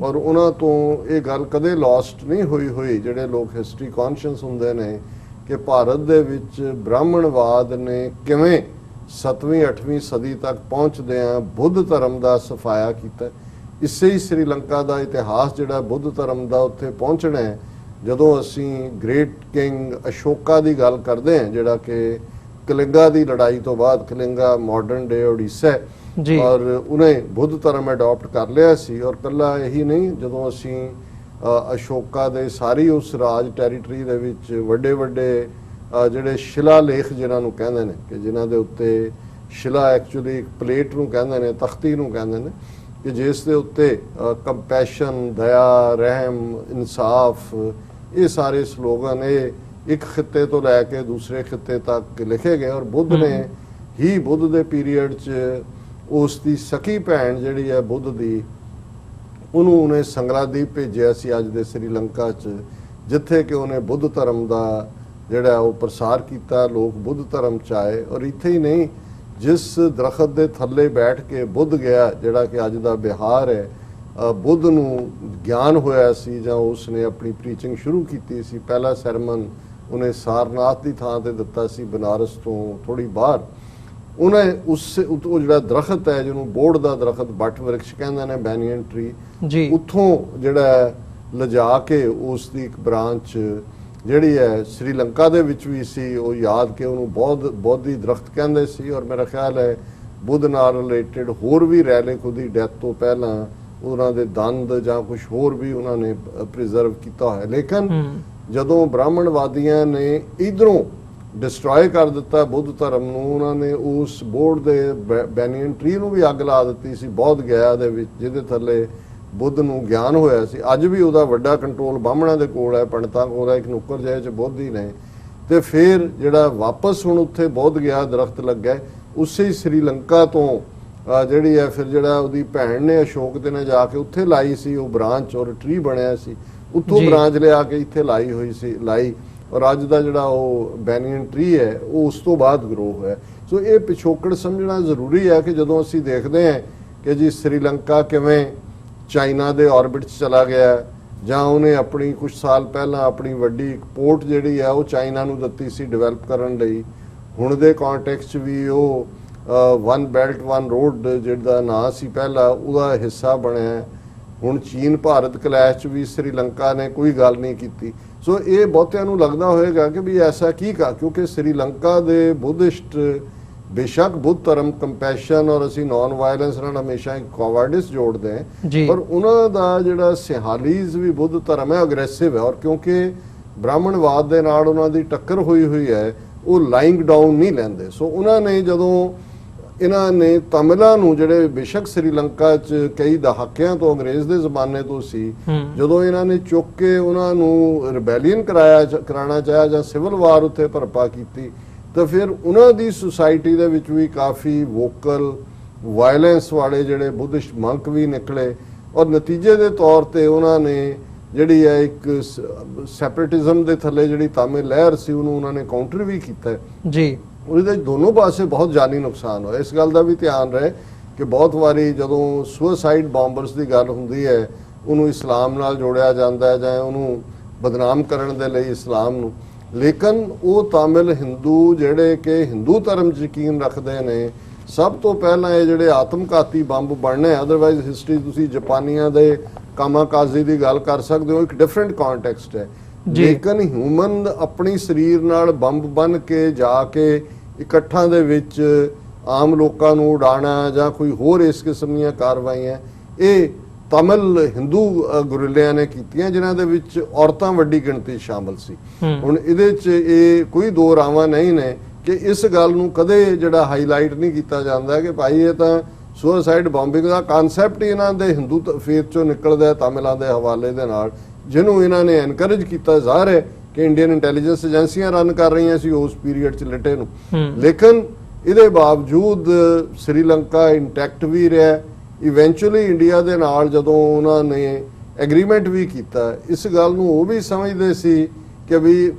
ਔਰ ਉਹਨਾਂ ਤੋਂ ਇਹ ਗੱਲ ਕਦੇ ਲੌਸਟ ਨਹੀਂ ਹੋਈ। ਜਿਹੜੇ ਲੋਕ ਹਿਸਟਰੀ ਕੌਨਸ਼ੀਅਸ ਹੁੰਦੇ ਨੇ ਕਿ ਭਾਰਤ ਦੇ ਵਿੱਚ ਬ੍ਰਾਹਮਣਵਾਦ ਨੇ ਕਿਵੇਂ 7ਵੀਂ 8ਵੀਂ ਸਦੀ ਤੱਕ ਪਹੁੰਚਦਿਆਂ ਬੁੱਧ ਧਰਮ ਦਾ ਸਫਾਇਆ ਕੀਤਾ। ਇਸੇ ਹੀ ਸ੍ਰੀਲੰਕਾ ਦਾ ਇਤਿਹਾਸ ਜਿਹੜਾ ਬੁੱਧ ਧਰਮ ਦਾ ਉੱਥੇ ਪਹੁੰਚਣਾ ਹੈ, ਜਦੋਂ ਅਸੀਂ ਗ੍ਰੇਟ ਕਿੰਗ ਅਸ਼ੋਕਾ ਦੀ ਗੱਲ ਕਰਦੇ ਹਾਂ, ਜਿਹੜਾ ਕਿ ਕਲਿੰਗਾ ਦੀ ਲੜਾਈ ਤੋਂ ਬਾਅਦ, ਕਲਿੰਗਾ ਮਾਡਰਨ ਡੇ ਉੜੀਸਾ, ਔਰ ਉਹਨੇ ਬੁੱਧ ਧਰਮ ਅਡਾਪਟ ਕਰ ਲਿਆ ਸੀ। ਔਰ ਕੱਲਾ ਇਹੀ ਨਹੀਂ, ਜਦੋਂ ਅਸੀਂ ਅਸ਼ੋਕਾ ਦੇ ਸਾਰੀ ਉਸ ਰਾਜ ਟੈਰੀਟਰੀ ਦੇ ਵਿੱਚ ਵੱਡੇ ਵੱਡੇ ਜਿਹੜੇ ਸ਼ਿਲਾ ਲੇਖ ਜਿਨ੍ਹਾਂ ਨੂੰ ਕਹਿੰਦੇ ਨੇ, ਕਿ ਜਿਨ੍ਹਾਂ ਦੇ ਉੱਤੇ ਸ਼ਿਲਾ ਐਕਚੁਅਲੀ ਇੱਕ ਪਲੇਟ ਨੂੰ ਕਹਿੰਦੇ ਨੇ, ਤਖਤੀ ਨੂੰ ਕਹਿੰਦੇ ਨੇ, ਕਿ ਜਿਸ ਦੇ ਉੱਤੇ ਕੰਪੈਸ਼ਨ, ਦਇਆ, ਰਹਿਮ, ਇਨਸਾਫ, ਇਹ ਸਾਰੇ ਸਲੋਗਨ ਇਹ ਇੱਕ ਖਿੱਤੇ ਤੋਂ ਲੈ ਕੇ ਦੂਸਰੇ ਖਿੱਤੇ ਤੱਕ ਲਿਖੇ ਗਏ। ਔਰ ਬੁੱਧ ਨੇ ਹੀ ਬੁੱਧ ਦੇ ਪੀਰੀਅਡ 'ਚ ਉਸ ਦੀ ਸਕੀ ਭੈਣ ਜਿਹੜੀ ਹੈ ਬੁੱਧ ਦੀ, ਉਹਨੂੰ ਉਹਨੇ ਸੰਗਲਾਦੀਪ ਭੇਜਿਆ ਸੀ ਅੱਜ ਦੇ ਸ੍ਰੀਲੰਕਾ 'ਚ, ਜਿੱਥੇ ਕਿ ਉਹਨੇ ਬੁੱਧ ਧਰਮ ਦਾ ਜਿਹੜਾ ਉਹ ਪ੍ਰਸਾਰ ਕੀਤਾ, ਲੋਕ ਬੁੱਧ ਧਰਮ 'ਚ ਆਏ। ਔਰ ਇੱਥੇ ਹੀ ਨਹੀਂ, ਜਿਸ ਦਰਖਤ ਦੇ ਥੱਲੇ ਬੈਠ ਕੇ ਬੁੱਧ ਗਿਆ, ਜਿਹੜਾ ਕਿ ਅੱਜ ਦਾ ਬਿਹਾਰ ਹੈ, ਬੁੱਧ ਨੂੰ ਗਿਆਨ ਹੋਇਆ ਸੀ ਜਾਂ ਉਸ ਨੇ ਆਪਣੀ ਪ੍ਰੀਚਿੰਗ ਸ਼ੁਰੂ ਕੀਤੀ ਸੀ। ਪਹਿਲਾ ਸਰਮਨ ਉਹਨੇ ਸਾਰਨਾਥ ਦੀ ਥਾਂ ਤੇ ਦਿੱਤਾ ਸੀ, ਬਨਾਰਸ ਤੋਂ ਥੋੜੀ ਬਾਹਰ। ਉਹਨੇ ਉਹ ਜਿਹੜਾ ਦਰਖਤ ਹੈ ਜਿਹਨੂੰ ਬੋੜ ਦਾ ਦਰਖਤ, ਬੱਟ ਵ੍ਰਿਕਸ਼ ਕਹਿੰਦੇ ਨੇ, ਬੈਨੀਅਨ ਟਰੀ, ਉੱਥੋਂ ਜਿਹੜਾ ਲਿਜਾ ਕੇ ਉਸ ਦੀ ਇੱਕ ਬ੍ਰਾਂਚ ਜਿਹੜੀ ਹੈ ਸ੍ਰੀਲੰਕਾ ਦੇ ਵਿੱਚ ਵੀ ਸੀ, ਉਹ ਯਾਦ ਕਿ ਉਹਨੂੰ ਬੋਧੀ ਦਰਖਤ ਕਹਿੰਦੇ ਸੀ। ਔਰ ਮੇਰਾ ਖਿਆਲ ਹੈ ਬੁੱਧ ਨਾਲ ਰਿਲੇਟਡ ਹੋਰ ਵੀ ਰੈਲਿਕ ਉਹਦੀ ਡੈਥ ਤੋਂ ਪਹਿਲਾਂ ਉਹਨਾਂ ਦੇ ਦੰਦ ਜਾਂ ਕੁਝ ਹੋਰ ਵੀ ਉਹਨਾਂ ਨੇ ਪ੍ਰੀਜ਼ਰਵ ਕੀਤਾ ਹੋਇਆ। ਲੇਕਿਨ ਜਦੋਂ ਬ੍ਰਾਹਮਣਵਾਦੀਆਂ ਨੇ ਇਧਰੋਂ ਡਿਸਟਰੋਏ ਕਰ ਦਿੱਤਾ ਬੁੱਧ ਧਰਮ ਨੂੰ, ਉਹਨਾਂ ਨੇ ਉਸ ਬੋਰਡ ਦੇ ਬੈਨੀਅਨ ਟਰੀ ਨੂੰ ਵੀ ਅੱਗ ਲਾ ਦਿੱਤੀ ਸੀ ਬੌਧ ਗਿਆ ਦੇ ਵਿੱਚ, ਜਿਹਦੇ ਥੱਲੇ ਬੁੱਧ ਨੂੰ ਗਿਆਨ ਹੋਇਆ ਸੀ। ਅੱਜ ਵੀ ਉਹਦਾ ਵੱਡਾ ਕੰਟਰੋਲ ਬਾਹਮਣਾਂ ਦੇ ਕੋਲ ਹੈ, ਪੰਡਤਾਂ ਕੋਲ ਹੈ, ਇੱਕ ਨੁੱਕਰ ਜਿਹੇ 'ਚ ਬੋਧੀ ਨੇ। ਤੇ ਫਿਰ ਜਿਹੜਾ ਵਾਪਸ ਹੁਣ ਉੱਥੇ ਬੌਧ ਗਿਆ ਦਰਖਤ ਲੱਗਾ, ਉਸੇ ਹੀ ਸ੍ਰੀਲੰਕਾ ਤੋਂ ਜਿਹੜੀ ਹੈ ਫਿਰ ਜਿਹੜਾ ਉਹਦੀ ਭੈਣ ਨੇ ਅਸ਼ੋਕ ਦੇ ਨੇ ਜਾ ਕੇ ਉੱਥੇ ਲਾਈ ਸੀ, ਉਹ ਬ੍ਰਾਂਚ ਔਰ ਟਰੀ ਬਣਿਆ ਸੀ, ਉੱਥੋਂ ਬ੍ਰਾਂਚ ਲਿਆ ਕੇ ਇੱਥੇ ਲਾਈ ਹੋਈ ਸੀ ਔਰ ਅੱਜ ਦਾ ਜਿਹੜਾ ਉਹ ਬੈਨੀਅਨ ਟਰੀ ਹੈ ਉਹ ਉਸ ਤੋਂ ਬਾਅਦ ਗਰੋ ਹੋਇਆ। ਸੋ ਇਹ ਪਿਛੋਕੜ ਸਮਝਣਾ ਜ਼ਰੂਰੀ ਹੈ ਕਿ ਜਦੋਂ ਅਸੀਂ ਦੇਖਦੇ ਹਾਂ ਕਿ ਜੀ ਸ੍ਰੀਲੰਕਾ ਕਿਵੇਂ ਚਾਈਨਾ ਦੇ ਆਰਬਿਟ 'ਚ ਚਲਾ ਗਿਆ, ਜਾਂ ਉਹਨੇ ਆਪਣੀ ਕੁਝ ਸਾਲ ਪਹਿਲਾਂ ਆਪਣੀ ਵੱਡੀ ਇੱਕ ਪੋਰਟ ਜਿਹੜੀ ਹੈ ਉਹ ਚਾਈਨਾ ਨੂੰ ਦਿੱਤੀ ਸੀ ਡਿਵੈਲਪ ਕਰਨ ਲਈ, ਹੁਣ ਦੇ ਕੰਟੈਕਸਟ 'ਚ ਵੀ ਉਹ ਵਨ ਬੈਲਟ ਵਨ ਰੋਡ ਜਿਹੜਾ ਨਾਂ ਸੀ ਪਹਿਲਾਂ ਉਹਦਾ ਹਿੱਸਾ ਬਣਿਆ। ਹੁਣ ਚੀਨ ਭਾਰਤ ਕਲੈਸ਼ 'ਚ ਵੀ ਸ੍ਰੀਲੰਕਾ ਨੇ ਕੋਈ ਗੱਲ ਨਹੀਂ ਕੀਤੀ। ਸੋ ਇਹ ਬਹੁਤਿਆਂ ਨੂੰ ਲੱਗਦਾ ਹੋਏਗਾ ਕਿ ਵੀ ਐਸਾ ਕੀ ਕਿਉਂਕਿ ਸ੍ਰੀਲੰਕਾ ਦੇ ਬੁੱਧਿਸਟ ਬੇਸ਼ੱਕ ਬੁੱਧ ਧਰਮ ਕੰਪੈਸ਼ਨ ਔਰ ਅਸੀਂ ਨਾਨ ਵਾਇਲੈਂਸ ਨਾਲ ਹਮੇਸ਼ਾ ਇੱਕ ਕੋਵਾਰਡਿਸ ਜੋੜਦੇ ਹਾਂ, ਪਰ ਉਹਨਾਂ ਦਾ ਜਿਹੜਾ ਸਿਹਾਲੀਜ਼ ਵੀ ਬੁੱਧ ਧਰਮ ਹੈ ਅਗਰੈਸਿਵ ਹੈ, ਔਰ ਕਿਉਂਕਿ ਬ੍ਰਾਹਮਣਵਾਦ ਦੇ ਨਾਲ ਉਹਨਾਂ ਦੀ ਟੱਕਰ ਹੋਈ ਹੈ, ਉਹ ਲਾਈਂਗ ਡਾਊਨ ਨਹੀਂ ਲੈਂਦੇ। ਸੋ ਉਹਨਾਂ ਨੇ ਜਦੋਂ ਇਹਨਾਂ ਨੇ ਤਮਿਲਾਂ ਨੂੰ ਜਿਹੜੇ ਬੇਸ਼ੱਕ ਸ੍ਰੀਲੰਕਾ 'ਚ ਕਈ ਦਹਾਕਿਆਂ ਤੋਂ ਅੰਗਰੇਜ਼ ਦੇ ਜ਼ਮਾਨੇ ਤੋਂ ਸੀ, ਜਦੋਂ ਇਹਨਾਂ ਨੇ ਚੁੱਕ ਕੇ ਉਹਨਾਂ ਨੂੰ ਰਿਬੈਲੀਅਨ ਕਰਾਉਣਾ ਚਾਹਿਆ ਜਾਂ ਸਿਵਲ ਵਾਰ ਉੱਥੇ ਭਰਪਾ ਕੀਤੀ, ਤਾਂ ਫਿਰ ਉਹਨਾਂ ਦੀ ਸੁਸਾਇਟੀ ਦੇ ਵਿੱਚ ਵੀ ਕਾਫੀ ਵੋਕਲ ਵਾਇਲੈਂਸ ਵਾਲੇ ਜਿਹੜੇ ਬੁੱਧਿਸਟ ਮੰਕ ਵੀ ਨਿਕਲੇ, ਔਰ ਨਤੀਜੇ ਦੇ ਤੌਰ ਤੇ ਉਹਨਾਂ ਨੇ ਜਿਹੜੀ ਹੈ ਇੱਕ ਸੈਪਰੇਟਿਜ਼ਮ ਦੇ ਥੱਲੇ ਜਿਹੜੀ ਤਾਮਿਲ ਲਹਿਰ ਸੀ ਉਹਨੂੰ ਉਹਨਾਂ ਨੇ ਕਾਊਂਟਰ ਵੀ ਕੀਤਾ ਜੀ। ਉਹਦੇ ਦੋਨੋਂ ਪਾਸੇ ਬਹੁਤ ਜਾਨੀ ਨੁਕਸਾਨ ਹੋਇਆ। ਇਸ ਗੱਲ ਦਾ ਵੀ ਧਿਆਨ ਰਹੇ ਕਿ ਬਹੁਤ ਵਾਰੀ ਜਦੋਂ ਸੁਸਾਈਡ ਬੰਬਰਸ ਦੀ ਗੱਲ ਹੁੰਦੀ ਹੈ ਉਹਨੂੰ ਇਸਲਾਮ ਨਾਲ ਜੋੜਿਆ ਜਾਂਦਾ ਹੈ ਜਾਂ ਉਹਨੂੰ ਬਦਨਾਮ ਕਰਨ ਦੇ ਲਈ ਇਸਲਾਮ ਨੂੰ, ਲੇਕਿਨ ਉਹ ਤਾਮਿਲ ਹਿੰਦੂ ਜਿਹੜੇ ਕਿ ਹਿੰਦੂ ਧਰਮ 'ਚ ਯਕੀਨ ਰੱਖਦੇ ਨੇ, ਸਭ ਤੋਂ ਪਹਿਲਾਂ ਇਹ ਜਿਹੜੇ ਆਤਮਘਾਤੀ ਬੰਬ ਬਣਨੇ, ਅਦਰਵਾਈਜ਼ ਹਿਸਟਰੀ ਤੁਸੀਂ ਜਾਪਾਨੀਆਂ ਦੇ ਕਾਮਾਕਾਜ਼ੀ ਦੀ ਗੱਲ ਕਰ ਸਕਦੇ ਹੋ, ਇੱਕ ਡਿਫਰੈਂਟ ਕੰਟੈਕਸਟ ਹੈ, ਲੇਕਿਨ ਹਿਊਮਨ ਆਪਣੀ ਸਰੀਰ ਨਾਲ ਬੰਬ ਬਣ ਕੇ ਜਾ ਕੇ ਇਕੱਠਾਂ ਦੇ ਵਿੱਚ ਆਮ ਲੋਕਾਂ ਨੂੰ ਉਡਾਉਣਾ ਜਾਂ ਕੋਈ ਹੋਰ ਇਸ ਕਿਸਮ ਦੀਆਂ ਕਾਰਵਾਈਆਂ ਇਹ ਤਮਿਲ ਹਿੰਦੂ ਗੁਰਿਲਿਆਂ ਨੇ ਕੀਤੀਆਂ, ਜਿਨ੍ਹਾਂ ਦੇ ਵਿੱਚ ਔਰਤਾਂ ਵੱਡੀ ਗਿਣਤੀ ਸ਼ਾਮਲ ਸੀ। ਹੁਣ ਇਹਦੇ 'ਚ ਇਹ ਕੋਈ ਦੋ ਰਾਵਾਂ ਨਹੀਂ ਨੇ ਕਿ ਇਸ ਗੱਲ ਨੂੰ ਕਦੇ ਜਿਹੜਾ ਹਾਈਲਾਈਟ ਨਹੀਂ ਕੀਤਾ ਜਾਂਦਾ ਕਿ ਭਾਈ ਇਹ ਤਾਂ ਸੁਸਾਈਡ ਬੰਬਿੰਗ ਦਾ ਕਨਸੈਪਟ ਹੀ ਇਹਨਾਂ ਦੇ ਹਿੰਦੂ ਫੇਥ 'ਚੋਂ ਨਿਕਲਦਾ ਤਮਿਲਾਂ ਦੇ ਹਵਾਲੇ ਦੇ ਨਾਲ, ਜਿਹਨੂੰ ਇਹਨਾਂ ਨੇ ਐਨਕਰੇਜ ਕੀਤਾ। ਜ਼ਾਹਰ ਹੈ ਕਿ ਇੰਡੀਅਨ ਇੰਟੈਲੀਜੈਂਸ ਏਜੰਸੀਆਂ ਰਨ ਕਰ ਰਹੀਆਂ ਸੀ ਉਸ ਪੀਰੀਅਡ 'ਚ ਲਿਟੇ ਨੂੰ, ਲੇਕਿਨ ਇਹਦੇ ਬਾਵਜੂਦ ਸ੍ਰੀਲੰਕਾ ਇੰਟੈਕਟ ਵੀ ਰਿਹਾ। ਇਵੈਂਚੁਅਲੀ ਇੰਡੀਆ ਦੇ ਨਾਲ ਜਦੋਂ ਉਹਨਾਂ ਨੇ ਐਗਰੀਮੈਂਟ ਵੀ ਕੀਤਾ, ਇਸ ਗੱਲ ਨੂੰ ਉਹ ਵੀ ਸਮਝਦੇ ਸੀ ਕਿ ਵੀ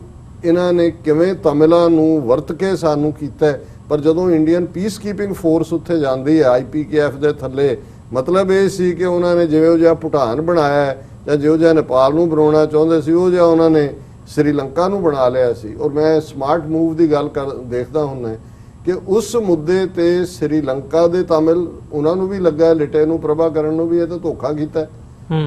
ਇਹਨਾਂ ਨੇ ਕਿਵੇਂ ਤਮਿਲਾਂ ਨੂੰ ਵਰਤ ਕੇ ਸਾਨੂੰ ਕੀਤਾ, ਪਰ ਜਦੋਂ ਇੰਡੀਅਨ ਪੀਸ ਕੀਪਿੰਗ ਫੋਰਸ ਉੱਥੇ ਜਾਂਦੀ ਹੈ IPKF ਦੇ ਥੱਲੇ, ਮਤਲਬ ਇਹ ਸੀ ਕਿ ਉਹਨਾਂ ਨੇ ਜਿਵੇਂ ਉਹ ਜਿਹਾ ਭੂਟਾਨ ਬਣਾਇਆ ਜਾਂ ਜਿਹੋ ਜਿਹਾ ਨੇਪਾਲ ਨੂੰ ਬਣਾਉਣਾ ਚਾਹੁੰਦੇ ਸੀ ਉਹ ਜਿਹਾ ਉਹਨਾਂ ਨੇ ਸ੍ਰੀਲੰਕਾ ਨੂੰ ਬਣਾ ਲਿਆ ਸੀ। ਔਰ ਮੈਂ ਸਮਾਰਟ ਮੂਵ ਦੀ ਗੱਲ ਦੇਖਦਾ ਹੁੰਦਾ ਕਿ ਉਸ ਮੁੱਦੇ ਤੇ ਸ੍ਰੀਲੰਕਾ ਦੇ ਤਾਮਿਲ ਉਹਨਾਂ ਨੂੰ ਵੀ ਲੱਗਾ, ਲਿਟੇ ਨੂੰ ਪ੍ਰਭਾਕਰਨ ਨੂੰ ਵੀ, ਇਹ ਤਾਂ ਧੋਖਾ ਕੀਤਾ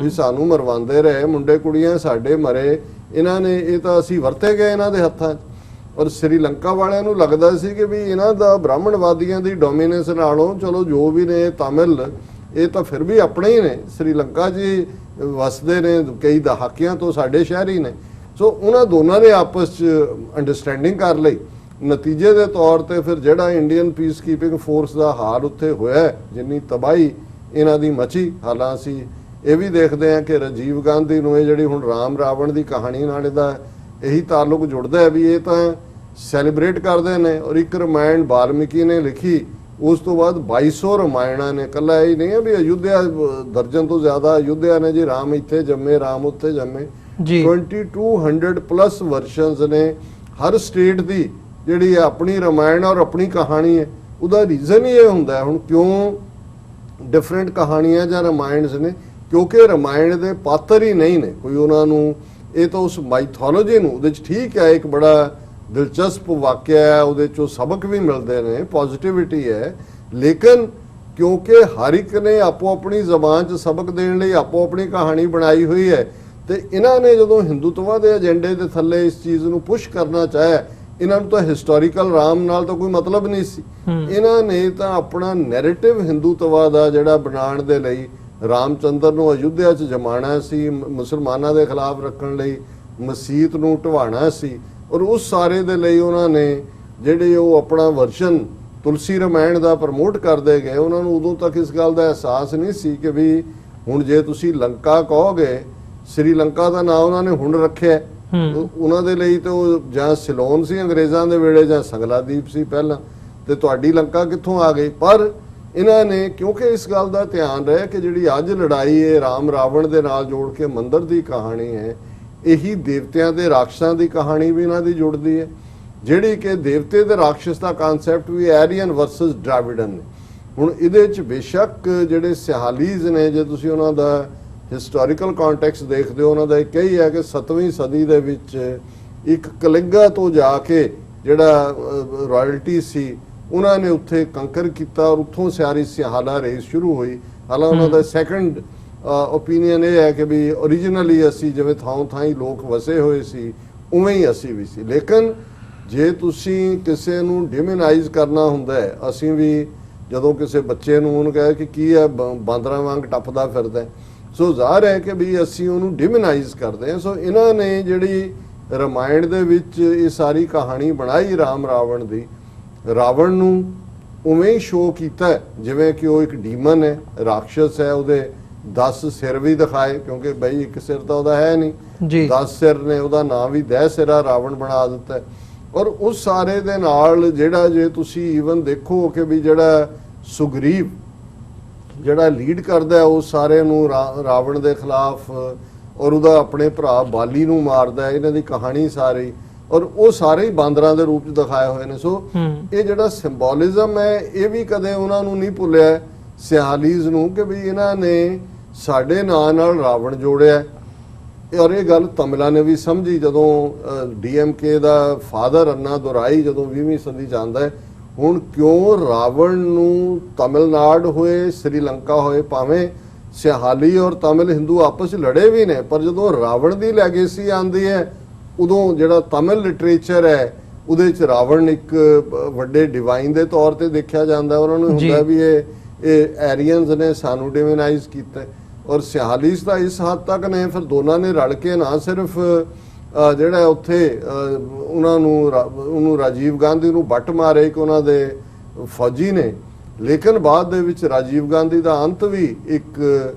ਵੀ ਸਾਨੂੰ ਮਰਵਾਉਂਦੇ ਰਹੇ, ਮੁੰਡੇ ਕੁੜੀਆਂ ਸਾਡੇ ਮਰੇ, ਇਹਨਾਂ ਨੇ ਇਹ ਤਾਂ ਅਸੀਂ ਵਰਤੇ ਗਏ ਇਹਨਾਂ ਦੇ ਹੱਥਾਂ 'ਚ। ਔਰ ਸ੍ਰੀਲੰਕਾ ਵਾਲਿਆਂ ਨੂੰ ਲੱਗਦਾ ਸੀ ਕਿ ਵੀ ਇਹਨਾਂ ਦਾ ਬ੍ਰਾਹਮਣਵਾਦੀਆਂ ਦੀ ਡੋਮੀਨੈਂਸ ਨਾਲੋਂ ਚਲੋ ਜੋ ਵੀ ਨੇ ਤਾਮਿਲ ਇਹ ਤਾਂ ਫਿਰ ਵੀ ਆਪਣੇ ਹੀ ਨੇ, ਸ੍ਰੀਲੰਕਾ 'ਚ ਵਸਦੇ ਨੇ, ਕਈ ਦਹਾਕਿਆਂ ਤੋਂ ਸਾਡੇ ਸ਼ਹਿਰੀ ਨੇ। ਸੋ ਉਹਨਾਂ ਦੋਨਾਂ ਨੇ ਆਪਸ 'ਚ ਅੰਡਰਸਟੈਂਡਿੰਗ ਕਰ ਲਈ। ਨਤੀਜੇ ਦੇ ਤੌਰ ਤੇ ਫਿਰ ਜਿਹੜਾ ਇੰਡੀਅਨ ਪੀਸ ਕੀਪਿੰਗ ਫੋਰਸ ਦਾ ਹਾਲ ਉੱਥੇ ਹੋਇਆ, ਜਿੰਨੀ ਤਬਾਹੀ ਇਹਨਾਂ ਦੀ ਮਚੀ, ਹਾਲਾਂ ਅਸੀਂ ਇਹ ਵੀ ਦੇਖਦੇ ਹਾਂ ਕਿ ਰਾਜੀਵ ਗਾਂਧੀ ਨੂੰ ਇਹ ਜਿਹੜੀ ਹੁਣ ਰਾਮ ਰਾਵਣ ਦੀ ਕਹਾਣੀ ਨਾਲ ਇਹਦਾ ਇਹੀ ਤਾਲੁਕ ਜੁੜਦਾ ਹੈ ਵੀ ਇਹ ਤਾਂ ਸੈਲੀਬ੍ਰੇਟ ਕਰਦੇ ਨੇ। ਔਰ ਇੱਕ ਰਮਾਇਣ ਵਾਲਮੀਕੀ ਨੇ ਲਿਖੀ, ਉਸ ਤੋਂ ਬਾਅਦ 2200 ਰਮਾਇਣਾਂ ਨੇ, ਕੱਲਾ ਇਹ ਨਹੀਂ ਹੈ ਵੀ ਅਯੁੱਧਿਆ ਦਰਜਨ ਤੋਂ ਜ਼ਿਆਦਾ ਅਯੁੱਧਿਆ ਨੇ ਜੀ, ਰਾਮ ਇੱਥੇ ਜੰਮੇ, ਰਾਮ ਉੱਥੇ ਜੰਮੇ, 2200 ਪਲੱਸ ਵਰਸ਼ਨਸ ਨੇ। ਹਰ ਸਟੇਟ ਦੀ ਜਿਹੜੀ ਆਪਣੀ ਰਮਾਇਣ ਔਰ ਆਪਣੀ ਕਹਾਣੀ ਹੈ, ਉਹਦਾ ਰੀਜ਼ਨ ਹੀ ਇਹ ਹੁੰਦਾ ਹੁਣ ਕਿਉਂ ਡਿਫਰੈਂਟ ਕਹਾਣੀਆਂ ਜਾਂ ਰਮਾਇਣਸ ਨੇ, ਕਿਉਂਕਿ ਰਮਾਇਣ ਦੇ ਪਾਤਰ ਹੀ ਨਹੀਂ ਨੇ ਕੋਈ ਉਹਨਾਂ ਨੂੰ, ਇਹ ਤਾਂ ਉਸ ਮਾਈਥੋਲੋਜੀ ਨੂੰ, ਉਹਦੇ 'ਚ ਠੀਕ ਹੈ ਇੱਕ ਬੜਾ ਦਿਲਚਸਪ ਵਾਕਿਆ ਹੈ, ਉਹਦੇ 'ਚੋਂ ਸਬਕ ਵੀ ਮਿਲਦੇ ਨੇ, ਪੋਜ਼ਿਟਿਵਿਟੀ ਹੈ, ਲੇਕਿਨ ਕਿਉਂਕਿ ਹਰ ਇੱਕ ਨੇ ਆਪੋ ਆਪਣੀ ਜ਼ਬਾਨ 'ਚ ਸਬਕ ਦੇਣ ਲਈ ਆਪੋ ਆਪਣੀ ਕਹਾਣੀ ਬਣਾਈ ਹੋਈ ਹੈ, ਤੇ ਇਹਨਾਂ ਨੇ ਜਦੋਂ ਹਿੰਦੂਤਵਾ ਦੇ ਏਜੰਡੇ ਦੇ ਥੱਲੇ ਇਸ ਚੀਜ਼ ਨੂੰ ਪੁਸ਼ ਕਰਨਾ ਚਾਹਿਆ, ਇਹਨਾਂ ਨੂੰ ਤਾਂ ਹਿਸਟੋਰੀਕਲ ਰਾਮ ਨਾਲ ਤਾਂ ਕੋਈ ਮਤਲਬ ਨਹੀਂ ਸੀ, ਇਹਨਾਂ ਨੇ ਤਾਂ ਆਪਣਾ ਨੈਰੇਟਿਵ ਹਿੰਦੂਤਵਾ ਦਾ ਜਿਹੜਾ ਬਣਾਉਣ ਦੇ ਲਈ ਰਾਮਚੰਦਰ ਨੂੰ ਅਯੁੱਧਿਆ 'ਚ ਜਮਾਣਾ ਸੀ, ਮੁਸਲਮਾਨਾਂ ਦੇ ਖਿਲਾਫ ਰੱਖਣ ਲਈ ਮਸਜਿਦ ਨੂੰ ਢਵਾਣਾ ਸੀ, ਔਰ ਉਸ ਸਾਰੇ ਦੇ ਲਈ ਉਹਨਾਂ ਨੇ ਜਿਹੜੇ ਉਹ ਆਪਣਾ ਵਰਸ਼ਨ ਤੁਲਸੀ ਰਮਾਇਣ ਦਾ ਪ੍ਰਮੋਟ ਕਰਦੇ ਗਏ। ਉਹਨਾਂ ਨੂੰ ਉਦੋਂ ਤੱਕ ਇਸ ਗੱਲ ਦਾ ਅਹਿਸਾਸ ਨਹੀਂ ਸੀ ਕਿ ਵੀ ਹੁਣ ਜੇ ਤੁਸੀਂ ਲੰਕਾ ਕਹੋਗੇ, ਸ੍ਰੀਲੰਕਾ ਦਾ ਨਾਂ ਉਹਨਾਂ ਨੇ ਹੁਣ ਰੱਖਿਆ, ਉਹਨਾਂ ਦੇ ਲਈ ਤੇ ਉਹ ਜਾਂ ਸਿਲੋਨ ਸੀ ਅੰਗਰੇਜ਼ਾਂ ਦੇ ਵੇਲੇ ਜਾਂ ਸੰਗਲਾਦੀਪ ਸੀ ਪਹਿਲਾਂ, ਤੇ ਤੁਹਾਡੀ ਲੰਕਾ ਕਿੱਥੋਂ ਆ ਗਈ। ਪਰ ਇਹਨਾਂ ਨੇ ਕਿਉਂਕਿ ਇਸ ਗੱਲ ਦਾ ਧਿਆਨ ਰਿਹਾ ਕਿ ਜਿਹੜੀ ਅੱਜ ਲੜਾਈ ਹੈ ਰਾਮ ਰਾਵਣ ਦੇ ਨਾਲ ਜੋੜ ਕੇ ਮੰਦਰ ਦੀ ਕਹਾਣੀ ਹੈ, ਇਹੀ ਦੇਵਤਿਆਂ ਤੇ ਰਾਖਸ਼ਾਂ ਦੀ ਕਹਾਣੀ ਵੀ ਇਹਨਾਂ ਦੀ ਜੁੜਦੀ ਹੈ, ਜਿਹੜੀ ਕਿ ਦੇਵਤੇ ਤੇ ਰਾਖਸ਼ ਦਾ ਕਨਸੈਪਟ ਵੀ ਐਰੀਅਨ ਵਰਸਸ ਡਰਾਵਿਡਨ ਨੇ। ਹੁਣ ਇਹਦੇ ਚ ਬੇਸ਼ੱਕ ਜਿਹੜੇ ਸਿਹਾਲੀਜ਼ ਨੇ, ਜੇ ਤੁਸੀਂ ਉਹਨਾਂ ਦਾ ਹਿਸਟੋਰੀਕਲ ਕੰਟੈਕਸਟ ਦੇਖਦੇ ਹੋ, ਉਹਨਾਂ ਦਾ ਇੱਕ ਹੀ ਹੈ ਕਿ 7ਵੀਂ ਸਦੀ ਦੇ ਵਿੱਚ ਇੱਕ ਕਲਿੰਗਾ ਤੋਂ ਜਾ ਕੇ ਜਿਹੜਾ ਰਾਇਲਟੀ ਸੀ ਉਹਨਾਂ ਨੇ ਉੱਥੇ ਕੰਕਰ ਕੀਤਾ ਔਰ ਉੱਥੋਂ ਸਾਰੀ ਸਿਹਾਲਾ ਰੇਸ ਸ਼ੁਰੂ ਹੋਈ। ਹਾਲਾਂ ਉਹਨਾਂ ਦਾ ਸੈਕੰਡ ਓਪੀਨੀਅਨ ਇਹ ਹੈ ਕਿ ਵੀ ਓਰੀਜਨਲੀ ਅਸੀਂ ਜਿਵੇਂ ਥਾਂ ਥਾਂ ਹੀ ਲੋਕ ਵਸੇ ਹੋਏ ਸੀ ਉਵੇਂ ਹੀ ਅਸੀਂ ਵੀ ਸੀ। ਲੇਕਿਨ ਜੇ ਤੁਸੀਂ ਕਿਸੇ ਨੂੰ ਡਿਮੋਨਾਈਜ਼ ਕਰਨਾ ਹੁੰਦਾ ਹੈ, ਅਸੀਂ ਵੀ ਜਦੋਂ ਕਿਸੇ ਬੱਚੇ ਨੂੰ ਉਹਨੂੰ ਕਹੇ ਕਿ ਕੀ ਹੈ ਬਾਂਦਰਾਂ ਵਾਂਗ ਟੱਪਦਾ ਫਿਰਦਾ, ਸੋ ਜ਼ਾਹਰ ਹੈ ਕਿ ਵੀ ਅਸੀਂ ਉਹਨੂੰ ਡਿਮੋਨਾਈਜ਼ ਕਰਦੇ ਹਾਂ। ਸੋ ਇਹਨਾਂ ਨੇ ਜਿਹੜੀ ਰਾਮਾਇਣ ਦੇ ਵਿੱਚ ਇਹ ਸਾਰੀ ਕਹਾਣੀ ਬਣਾਈ ਰਾਮ ਰਾਵਣ ਦੀ, ਰਾਵਣ ਨੂੰ ਉਵੇਂ ਹੀ ਸ਼ੋਅ ਕੀਤਾ ਜਿਵੇਂ ਕਿ ਉਹ ਇੱਕ ਡੀਮਨ ਹੈ, ਰਾਖਸ਼ਸ ਹੈ, ਉਹਦੇ 10 ਸਿਰ ਵੀ ਦਿਖਾਏ ਕਿਉਂਕਿ ਬਈ ਇੱਕ ਸਿਰ ਤਾਂ ਉਹਦਾ ਹੈ ਨਹੀਂ ਜੀ, 10 ਸਿਰ ਨੇ, ਉਹਦਾ ਨਾਂ ਵੀ ਦਹਿ ਸਿਰਾ ਰਾਵਣ ਬਣਾ ਦਿੱਤਾ। ਔਰ ਉਸ ਸਾਰੇ ਦੇ ਨਾਲ ਜਿਹੜਾ ਜੇ ਤੁਸੀਂ ਈਵਨ ਦੇਖੋ ਕਿ ਵੀ ਜਿਹੜਾ ਸੁਗਰੀਵ ਜਿਹੜਾ ਲੀਡ ਕਰਦਾ ਉਹ ਸਾਰੇ ਨੂੰ ਰਾਵਣ ਦੇ ਖਿਲਾਫ, ਔਰ ਉਹਦਾ ਆਪਣੇ ਭਰਾ ਬਾਲੀ ਨੂੰ ਮਾਰਦਾ, ਇਹਨਾਂ ਦੀ ਕਹਾਣੀ ਸਾਰੀ, ਔਰ ਉਹ ਸਾਰੇ ਹੀ ਬਾਂਦਰਾਂ ਦੇ ਰੂਪ ਚ ਦਿਖਾਏ ਹੋਏ ਨੇ। ਸੋ ਇਹ ਜਿਹੜਾ ਸਿੰਬੋਲਿਜ਼ਮ ਹੈ ਇਹ ਵੀ ਕਦੇ ਉਹਨਾਂ ਨੂੰ ਨਹੀਂ ਭੁੱਲਿਆ ਸਿਹਾਲੀਜ਼ ਨੂੰ ਕਿ ਵੀ ਇਹਨਾਂ ਨੇ ਸਾਡੇ ਨਾਂ ਨਾਲ ਰਾਵਣ ਜੋੜਿਆ। ਔਰ ਇਹ ਗੱਲ ਤਮਿਲਾਂ ਨੇ ਵੀ ਸਮਝੀ ਜਦੋਂ DMK ਦਾ ਫਾਦਰ ਅੰਨਾ ਦੁਰਾਈ ਜਦੋਂ 20ਵੀਂ ਸਦੀ ਚ ਆਉਂਦਾ ਹੈ। ਹੁਣ ਕਿਉਂ ਰਾਵਣ ਨੂੰ ਤਮਿਲਨਾਡੂ ਹੋਏ ਸ੍ਰੀਲੰਕਾ ਹੋਏ, ਭਾਵੇਂ ਸਿਹਾਲੀ ਔਰ ਤਮਿਲ ਹਿੰਦੂ ਆਪਸ ਚ ਲੜੇ ਵੀ ਨੇ, ਪਰ ਜਦੋਂ ਰਾਵਣ ਦੀ ਲੈਗੇਸੀ ਆਉਂਦੀ ਹੈ ਉਦੋਂ ਜਿਹੜਾ ਤਮਿਲ ਲਿਟਰੇਚਰ ਹੈ ਉਹਦੇ ਚ ਰਾਵਣ ਇੱਕ ਵੱਡੇ ਡਿਵਾਈਨ ਦੇ ਤੌਰ ਤੇ ਦੇਖਿਆ ਜਾਂਦਾ। ਉਹਨਾਂ ਨੂੰ ਹੁੰਦਾ ਵੀ ਇਹ ਐਰੀਅਨਸ ਨੇ ਸਾਨੂੰ ਡਿਵਿਨਾਈਜ਼ ਕੀਤਾ। ਔਰ ਸਿਹਾਲੀਸ ਦਾ ਇਸ ਹੱਦ ਤੱਕ ਨੇ ਫਿਰ ਦੋਨਾਂ ਨੇ ਰਲ ਕੇ ਨਾ ਸਿਰਫ ਜਿਹੜਾ ਉੱਥੇ ਉਹਨੂੰ ਰਾਜੀਵ ਗਾਂਧੀ ਨੂੰ ਵੱਟ ਮਾਰੇ ਕਿ ਉਹਨਾਂ ਦੇ ਫੌਜੀ ਨੇ, ਲੇਕਿਨ ਬਾਅਦ ਦੇ ਵਿੱਚ ਰਾਜੀਵ ਗਾਂਧੀ ਦਾ ਅੰਤ ਵੀ ਇੱਕ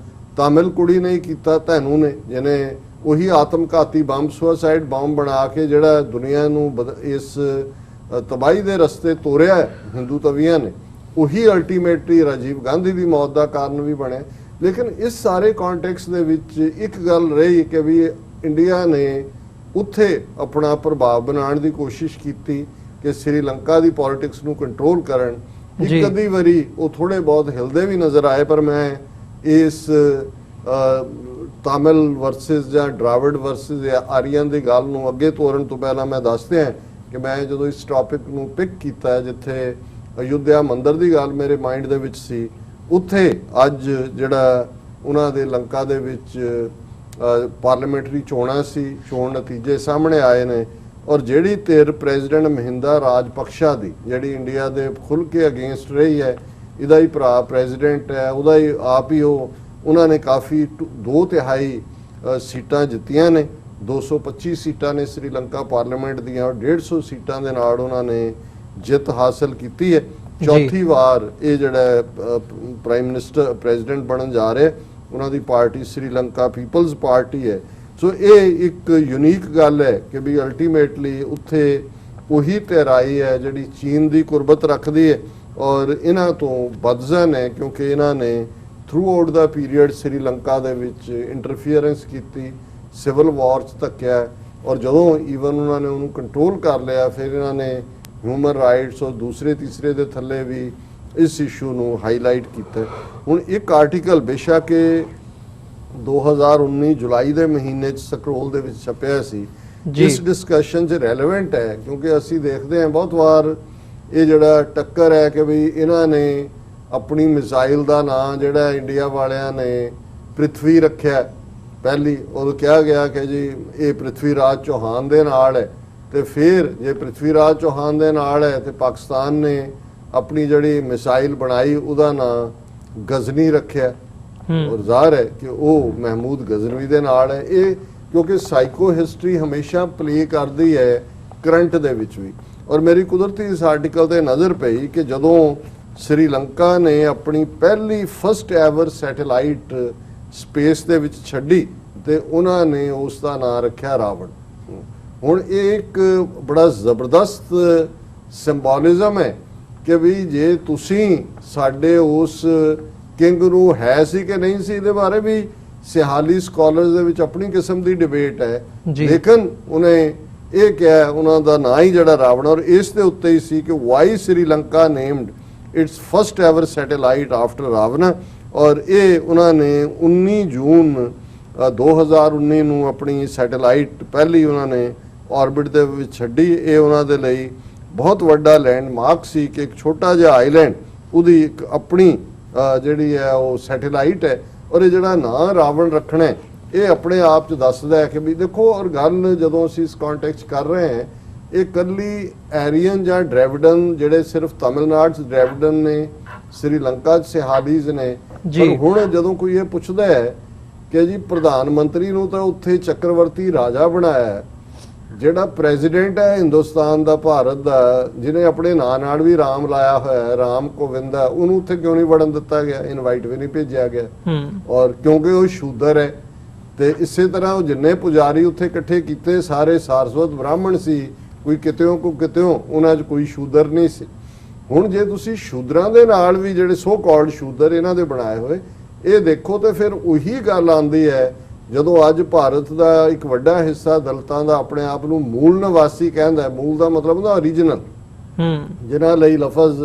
ਤਾਮਿਲ ਕੁੜੀ ਨੇ ਕੀਤਾ, ਧੈਨੂ ਨੇ, ਜਿਹਨੇ ਉਹੀ ਆਤਮਘਾਤੀ ਬੰਬ ਸੁਸਾਈਡ ਬੰਬ ਬਣਾ ਕੇ ਜਿਹੜਾ ਦੁਨੀਆ ਨੂੰ ਇਸ ਤਬਾਹੀ ਦੇ ਰਸਤੇ ਤੋਰਿਆ ਹਿੰਦੂ ਤਵੀਆਂ ਨੇ, ਉਹੀ ਅਲਟੀਮੇਟਲੀ ਰਾਜੀਵ ਗਾਂਧੀ ਦੀ ਮੌਤ ਦਾ ਕਾਰਨ ਵੀ ਬਣਿਆ। ਲੇਕਿਨ ਇਸ ਸਾਰੇ ਕੰਟੈਕਸਟ ਦੇ ਵਿੱਚ ਇੱਕ ਗੱਲ ਰਹੀ ਕਿ ਵੀ ਇੰਡੀਆ ਨੇ ਉੱਥੇ ਆਪਣਾ ਪ੍ਰਭਾਵ ਬਣਾਉਣ ਦੀ ਕੋਸ਼ਿਸ਼ ਕੀਤੀ ਕਿ ਸ੍ਰੀਲੰਕਾ ਦੀ ਪੋਲਿਟਿਕਸ ਨੂੰ ਕੰਟਰੋਲ ਕਰਨ। ਇੱਕ ਅੱਧੀ ਵਾਰੀ ਉਹ ਥੋੜੇ ਬਹੁਤ ਹਿਲਦੇ ਵੀ ਨਜ਼ਰ ਆਏ, ਪਰ ਮੈਂ ਇਸ ਤਾਮਿਲ ਵਰਸਸ ਜਾਂ ਡਰਾਵਿਡ ਵਰਸਸ ਆਰੀਅਨ ਦੀ ਗੱਲ ਨੂੰ ਅੱਗੇ ਤੋਰਨ ਤੋਂ ਪਹਿਲਾਂ ਮੈਂ ਦੱਸਦੇ ਹਾਂ ਕਿ ਮੈਂ ਜਦੋਂ ਇਸ ਟੌਪਿਕ ਨੂੰ ਪਿਕ ਕੀਤਾ ਜਿੱਥੇ ਅਯੁੱਧਿਆ ਮੰਦਿਰ ਦੀ ਗੱਲ ਮੇਰੇ ਮਾਈਂਡ ਦੇ ਵਿੱਚ ਸੀ, ਉੱਥੇ ਅੱਜ ਜਿਹੜਾ ਉਹਨਾਂ ਦੇ ਲੰਕਾ ਦੇ ਵਿੱਚ ਪਾਰਲੀਮੈਂਟਰੀ ਚੋਣਾਂ ਸੀ, ਚੋਣ ਨਤੀਜੇ ਸਾਹਮਣੇ ਆਏ ਨੇ, ਔਰ ਜਿਹੜੀ ਧਿਰ ਪ੍ਰੈਜ਼ੀਡੈਂਟ ਮਹਿੰਦਾ ਰਾਜਪਕਸ਼ਾ ਦੀ ਜਿਹੜੀ ਇੰਡੀਆ ਦੇ ਖੁੱਲ੍ਹ ਕੇ ਅਗੇਂਸਟ ਰਹੀ ਹੈ, ਇਹਦਾ ਹੀ ਭਰਾ ਪ੍ਰੈਜ਼ੀਡੈਂਟ ਹੈ, ਉਹਦਾ ਹੀ ਆਪ ਹੀ ਉਹਨਾਂ ਨੇ ਕਾਫੀ 2/3 ਸੀਟਾਂ ਜਿੱਤੀਆਂ ਨੇ, 225 ਸੀਟਾਂ ਨੇ ਸ੍ਰੀਲੰਕਾ ਪਾਰਲੀਮੈਂਟ ਦੀਆਂ, ਔਰ 150 ਸੀਟਾਂ ਦੇ ਨਾਲ ਉਹਨਾਂ ਨੇ ਜਿੱਤ ਹਾਸਲ ਕੀਤੀ ਹੈ। ਚੌਥੀ ਵਾਰ ਇਹ ਜਿਹੜਾ ਪ੍ਰਾਈਮ ਮਿਨਿਸਟਰ ਪ੍ਰੈਜ਼ੀਡੈਂਟ ਬਣਨ ਜਾ ਰਿਹਾ, ਉਹਨਾਂ ਦੀ ਪਾਰਟੀ ਸ੍ਰੀਲੰਕਾ ਪੀਪਲਜ਼ ਪਾਰਟੀ ਹੈ। ਸੋ ਇਹ ਇੱਕ ਯੂਨੀਕ ਗੱਲ ਹੈ ਕਿ ਵੀ ਅਲਟੀਮੇਟਲੀ ਉੱਥੇ ਉਹੀ ਧਿਰਾਈ ਹੈ ਜਿਹੜੀ ਚੀਨ ਦੀ ਕੁਰਬਤ ਰੱਖਦੀ ਹੈ, ਔਰ ਇਹਨਾਂ ਤੋਂ ਬਦਜ਼ਨ ਹੈ ਕਿਉਂਕਿ ਇਹਨਾਂ ਨੇ ਥਰੂ ਆਊਟ ਦਾ ਪੀਰੀਅਡ ਸ੍ਰੀਲੰਕਾ ਦੇ ਵਿੱਚ ਇੰਟਰਫੀਅਰੈਂਸ ਕੀਤੀ, ਸਿਵਲ ਵਾਰ 'ਚ ਧੱਕਿਆ, ਔਰ ਜਦੋਂ ਈਵਨ ਉਹਨਾਂ ਨੇ ਉਹਨੂੰ ਕੰਟਰੋਲ ਕਰ ਲਿਆ ਫਿਰ ਇਹਨਾਂ ਨੇ ਹਿਊਮਨ ਰਾਈਟਸ ਔਰ ਦੂਸਰੇ ਤੀਸਰੇ ਦੇ ਥੱਲੇ ਵੀ ਇਸ ਇਸ਼ੂ ਨੂੰ ਹਾਈਲਾਈਟ ਕੀਤਾ। ਹੁਣ ਇੱਕ ਆਰਟੀਕਲ ਬੇਸ਼ੱਕ 2019 ਜੁਲਾਈ ਦੇ ਮਹੀਨੇ 'ਚ ਸਕਰੋਲ ਦੇ ਵਿੱਚ ਛਪਿਆ ਸੀ, ਇਸ ਡਿਸਕਸ਼ਨ 'ਚ ਰੈਲੇਵੈਂਟ ਹੈ ਕਿਉਂਕਿ ਅਸੀਂ ਦੇਖਦੇ ਹਾਂ ਬਹੁਤ ਵਾਰ ਇਹ ਜਿਹੜਾ ਟੱਕਰ ਹੈ ਕਿ ਵੀ ਇਹਨਾਂ ਨੇ ਆਪਣੀ ਮਿਜ਼ਾਈਲ ਦਾ ਨਾਂ ਜਿਹੜਾ ਇੰਡੀਆ ਵਾਲਿਆਂ ਨੇ ਪ੍ਰਿਥਵੀ ਰੱਖਿਆ ਪਹਿਲੀ, ਉਦੋਂ ਕਿਹਾ ਗਿਆ ਕਿ ਜੀ ਇਹ ਪ੍ਰਿਥਵੀ ਰਾਜ ਚੌਹਾਨ ਦੇ ਨਾਲ ਹੈ, ਤੇ ਫਿਰ ਜੇ ਪ੍ਰਿਥਵੀ ਰਾਜ ਚੌਹਾਨ ਦੇ ਨਾਲ ਹੈ ਤੇ ਪਾਕਿਸਤਾਨ ਨੇ ਆਪਣੀ ਜਿਹੜੀ ਮਿਸਾਈਲ ਬਣਾਈ ਉਹਦਾ ਨਾਂ ਗਜ਼ਨੀ ਰੱਖਿਆ, ਔਰ ਜ਼ਾਹਰ ਹੈ ਕਿ ਉਹ ਮਹਿਮੂਦ ਗਜ਼ਨਵੀ ਦੇ ਨਾਲ ਹੈ। ਇਹ ਕਿਉਂਕਿ ਸਾਈਕੋ ਹਿਸਟਰੀ ਹਮੇਸ਼ਾ ਪਲੇ ਕਰਦੀ ਹੈ ਕਰੰਟ ਦੇ ਵਿੱਚ ਵੀ, ਔਰ ਮੇਰੀ ਕੁਦਰਤੀ ਇਸ ਆਰਟੀਕਲ ਤੇ ਨਜ਼ਰ ਪਈ ਕਿ ਜਦੋਂ ਸ੍ਰੀਲੰਕਾ ਨੇ ਆਪਣੀ ਪਹਿਲੀ ਫਸਟ ਐਵਰ ਸੈਟੇਲਾਈਟ ਸਪੇਸ ਦੇ ਵਿੱਚ ਛੱਡੀ ਤੇ ਉਹਨਾਂ ਨੇ ਉਸ ਦਾ ਨਾਂ ਰੱਖਿਆ ਰਾਵਣ। ਹੁਣ ਇਹ ਇੱਕ ਬੜਾ ਜ਼ਬਰਦਸਤ ਸਿੰਬੋਲਿਜ਼ਮ ਹੈ ਕਿ ਵੀ ਜੇ ਤੁਸੀਂ ਸਾਡੇ ਉਸ ਕਿੰਗ ਨੂੰ ਹੈ ਸੀ ਕਿ ਨਹੀਂ ਸੀ, ਇਹਦੇ ਬਾਰੇ ਵੀ ਸਿਹਾਲੀ ਸਕਾਲਰਸ ਦੇ ਵਿੱਚ ਆਪਣੀ ਕਿਸਮ ਦੀ ਡਿਬੇਟ ਹੈ। ਲੇਕਿਨ ਉਹਨੇ ਇਹ ਕਿਹਾ, ਉਹਨਾਂ ਦਾ ਨਾਂ ਹੀ ਜਿਹੜਾ ਰਾਵਣ, ਔਰ ਇਸ ਦੇ ਉੱਤੇ ਹੀ ਸੀ ਕਿ why Sri Lanka named its first ever satellite after Ravana. ਔਰ ਇਹ ਉਹਨਾਂ ਨੇ 19 ਜੂਨ 2019 ਨੂੰ ਆਪਣੀ ਸੈਟੇਲਾਈਟ ਪਹਿਲੀ ਉਹਨਾਂ ਨੇ ਆਰਬਿਟ ਦੇ ਵਿੱਚ ਛੱਡੀ। ਇਹ ਉਹਨਾਂ ਦੇ ਲਈ ਬਹੁਤ ਵੱਡਾ ਲੈਂਡਮਾਰਕ ਸੀ ਕਿ ਇੱਕ ਛੋਟਾ ਜਿਹਾ ਆਈਲੈਂਡ, ਉਹਦੀ ਇੱਕ ਆਪਣੀ ਜਿਹੜੀ ਹੈ ਉਹ ਸੈਟੇਲਾਈਟ ਹੈ। ਔਰ ਇਹ ਜਿਹੜਾ ਨਾਂ ਰਾਵਣ ਰੱਖਣਾ ਇਹ ਆਪਣੇ ਆਪ 'ਚ ਦੱਸਦਾ ਹੈ ਕਿ ਵੀ ਦੇਖੋ, ਔਰ ਗੱਲ ਜਦੋਂ ਅਸੀਂ ਇਸ ਕੰਟੈਕਸਟ ਕਰ ਰਹੇ ਹਾਂ, ਇਹ ਕੱਲੀ ਐਰੀਅਨ ਜਾਂ ਡ੍ਰੈਵਿਡਨ ਜਿਹੜੇ ਸਿਰਫ ਤਮਿਲਨਾਡੂ 'ਚ ਡ੍ਰੈਵਿਡਨ ਨੇ, ਸ੍ਰੀਲੰਕਾ 'ਚ ਸਿਹਾਲੀਜ਼ ਨੇ। ਪਰ ਹੁਣ ਜਦੋਂ ਕੋਈ ਇਹ ਪੁੱਛਦਾ ਹੈ ਕਿ ਜੀ ਪ੍ਰਧਾਨ ਮੰਤਰੀ ਨੂੰ ਤਾਂ ਉੱਥੇ ਚੱਕਰਵਰਤੀ ਰਾਜਾ ਬਣਾਇਆ ਹੈ, ਜਿਹੜਾ ਪ੍ਰੈਜ਼ੀਡੈਂਟ ਹੈ ਹਿੰਦੁਸਤਾਨ ਦਾ, ਭਾਰਤ ਦਾ, ਜਿਹਨੇ ਆਪਣੇ ਨਾਂ ਨਾਲ ਵੀ ਰਾਮ ਲਾਇਆ ਹੋਇਆ ਹੈ, ਰਾਮ ਕੋਵਿੰਦ ਹੈ, ਉਹਨੂੰ ਉੱਥੇ ਕਿਉਂ ਨਹੀਂ ਵੜਨ ਦਿੱਤਾ ਗਿਆ, ਇਨਵਾਈਟ ਵੀ ਨਹੀਂ ਭੇਜਿਆ ਗਿਆ? ਔਰ ਕਿਉਂਕਿ ਉਹ ਸ਼ੂਦਰ ਹੈ। ਤੇ ਇਸੇ ਤਰ੍ਹਾਂ ਉਹ ਜਿੰਨੇ ਪੁਜਾਰੀ ਉੱਥੇ ਇਕੱਠੇ ਕੀਤੇ ਸਾਰੇ ਸਾਰਸਵਤ ਬ੍ਰਾਹਮਣ ਸੀ, ਕੋਈ ਕਿਤਿਓਂ ਕੋ ਕਿਤਿਓਂ, ਉਹਨਾਂ 'ਚ ਕੋਈ ਸ਼ੂਦਰ ਨਹੀਂ ਸੀ। ਹੁਣ ਜੇ ਤੁਸੀਂ ਸ਼ੂਦਰਾਂ ਦੇ ਨਾਲ ਵੀ ਜਿਹੜੇ ਸੋ ਕਾਲਡ ਸ਼ੂਦਰ ਇਹਨਾਂ ਦੇ ਬਣਾਏ ਹੋਏ ਇਹ ਦੇਖੋ, ਤੇ ਫਿਰ ਉਹੀ ਗੱਲ ਆਉਂਦੀ ਹੈ ਜਦੋਂ ਅੱਜ ਭਾਰਤ ਦਾ ਇੱਕ ਵੱਡਾ ਹਿੱਸਾ ਦਲਿਤਾਂ ਦਾ ਆਪਣੇ ਆਪ ਨੂੰ ਮੂਲ ਨਿਵਾਸੀ ਕਹਿੰਦਾ ਹੈ। ਮੂਲ ਦਾ ਮਤਲਬ ਹੁੰਦਾ ਓਰੀਜਨਲ, ਜਿਨ੍ਹਾਂ ਲਈ ਲਫ਼ਜ਼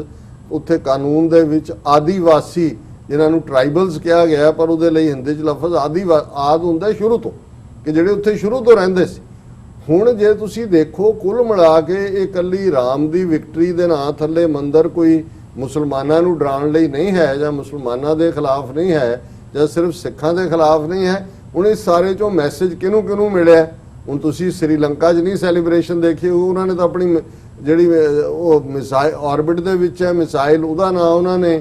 ਉੱਥੇ ਕਾਨੂੰਨ ਦੇ ਵਿੱਚ ਆਦੀਵਾਸੀ, ਜਿਨ੍ਹਾਂ ਨੂੰ ਟ੍ਰਾਈਬਲਸ ਕਿਹਾ ਗਿਆ, ਪਰ ਉਹਦੇ ਲਈ ਹਿੰਦੀ 'ਚ ਲਫ਼ਜ਼ ਆਦ ਹੁੰਦਾ ਸ਼ੁਰੂ ਤੋਂ, ਕਿ ਜਿਹੜੇ ਉੱਥੇ ਸ਼ੁਰੂ ਤੋਂ ਰਹਿੰਦੇ ਸੀ। ਹੁਣ ਜੇ ਤੁਸੀਂ ਦੇਖੋ ਕੁੱਲ ਮਿਲਾ ਕੇ ਇਹ ਇਕੱਲੀ ਰਾਮ ਦੀ ਵਿਕਟਰੀ ਦੇ ਨਾਂ ਥੱਲੇ ਮੰਦਰ ਕੋਈ ਮੁਸਲਮਾਨਾਂ ਨੂੰ ਡਰਾਉਣ ਲਈ ਨਹੀਂ ਹੈ, ਜਾਂ ਮੁਸਲਮਾਨਾਂ ਦੇ ਖਿਲਾਫ ਨਹੀਂ ਹੈ, ਜਾਂ ਸਿਰਫ ਸਿੱਖਾਂ ਦੇ ਖਿਲਾਫ ਨਹੀਂ ਹੈ। ਹੁਣ ਇਸ ਸਾਰੇ ਚੋਂ ਮੈਸੇਜ ਕਿਹਨੂੰ ਕਿਹਨੂੰ ਮਿਲਿਆ? ਹੁਣ ਤੁਸੀਂ ਸ੍ਰੀਲੰਕਾ 'ਚ ਨਹੀਂ ਸੈਲੀਬ੍ਰੇਸ਼ਨ ਦੇਖੀ, ਉਹਨਾਂ ਨੇ ਤਾਂ ਆਪਣੀ ਜਿਹੜੀ ਉਹ ਮਿਸਾਈਲ ਆਰਬਿਟ ਦੇ ਵਿੱਚ ਹੈ ਮਿਸਾਈਲ, ਉਹਦਾ ਨਾਂ ਉਹਨਾਂ ਨੇ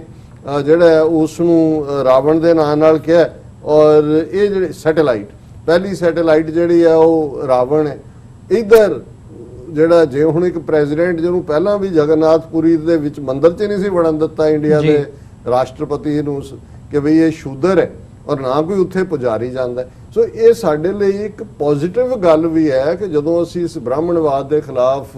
ਜਿਹੜਾ ਉਸ ਨੂੰ ਰਾਵਣ ਦੇ ਨਾਂ ਨਾਲ ਕਿਹਾ। ਔਰ ਇਹ ਜਿਹੜੀ ਸੈਟੇਲਾਈਟ, ਪਹਿਲੀ ਸੈਟੇਲਾਈਟ ਜਿਹੜੀ ਹੈ ਉਹ ਰਾਵਣ ਹੈ। ਇੱਧਰ ਜਿਹੜਾ ਜੇ ਹੁਣ ਇੱਕ ਪ੍ਰੈਜ਼ੀਡੈਂਟ ਜਿਹਨੂੰ ਪਹਿਲਾਂ ਵੀ ਜਗਨਨਾਥਪੁਰੀ ਦੇ ਵਿੱਚ ਮੰਦਰ 'ਚ ਨਹੀਂ ਸੀ ਵੜਨ ਦਿੱਤਾ ਇੰਡੀਆ ਦੇ ਰਾਸ਼ਟਰਪਤੀ ਨੂੰ, ਕਿ ਬਈ ਇਹ ਸ਼ੂਦਰ ਹੈ, ਔਰ ਨਾ ਕੋਈ ਉੱਥੇ ਪੁਜਾਰੀ ਜਾਂਦਾ। ਸੋ ਇਹ ਸਾਡੇ ਲਈ ਇੱਕ ਪੋਜ਼ਿਟਿਵ ਗੱਲ ਵੀ ਹੈ ਕਿ ਜਦੋਂ ਅਸੀਂ ਇਸ ਬ੍ਰਾਹਮਣਵਾਦ ਦੇ ਖਿਲਾਫ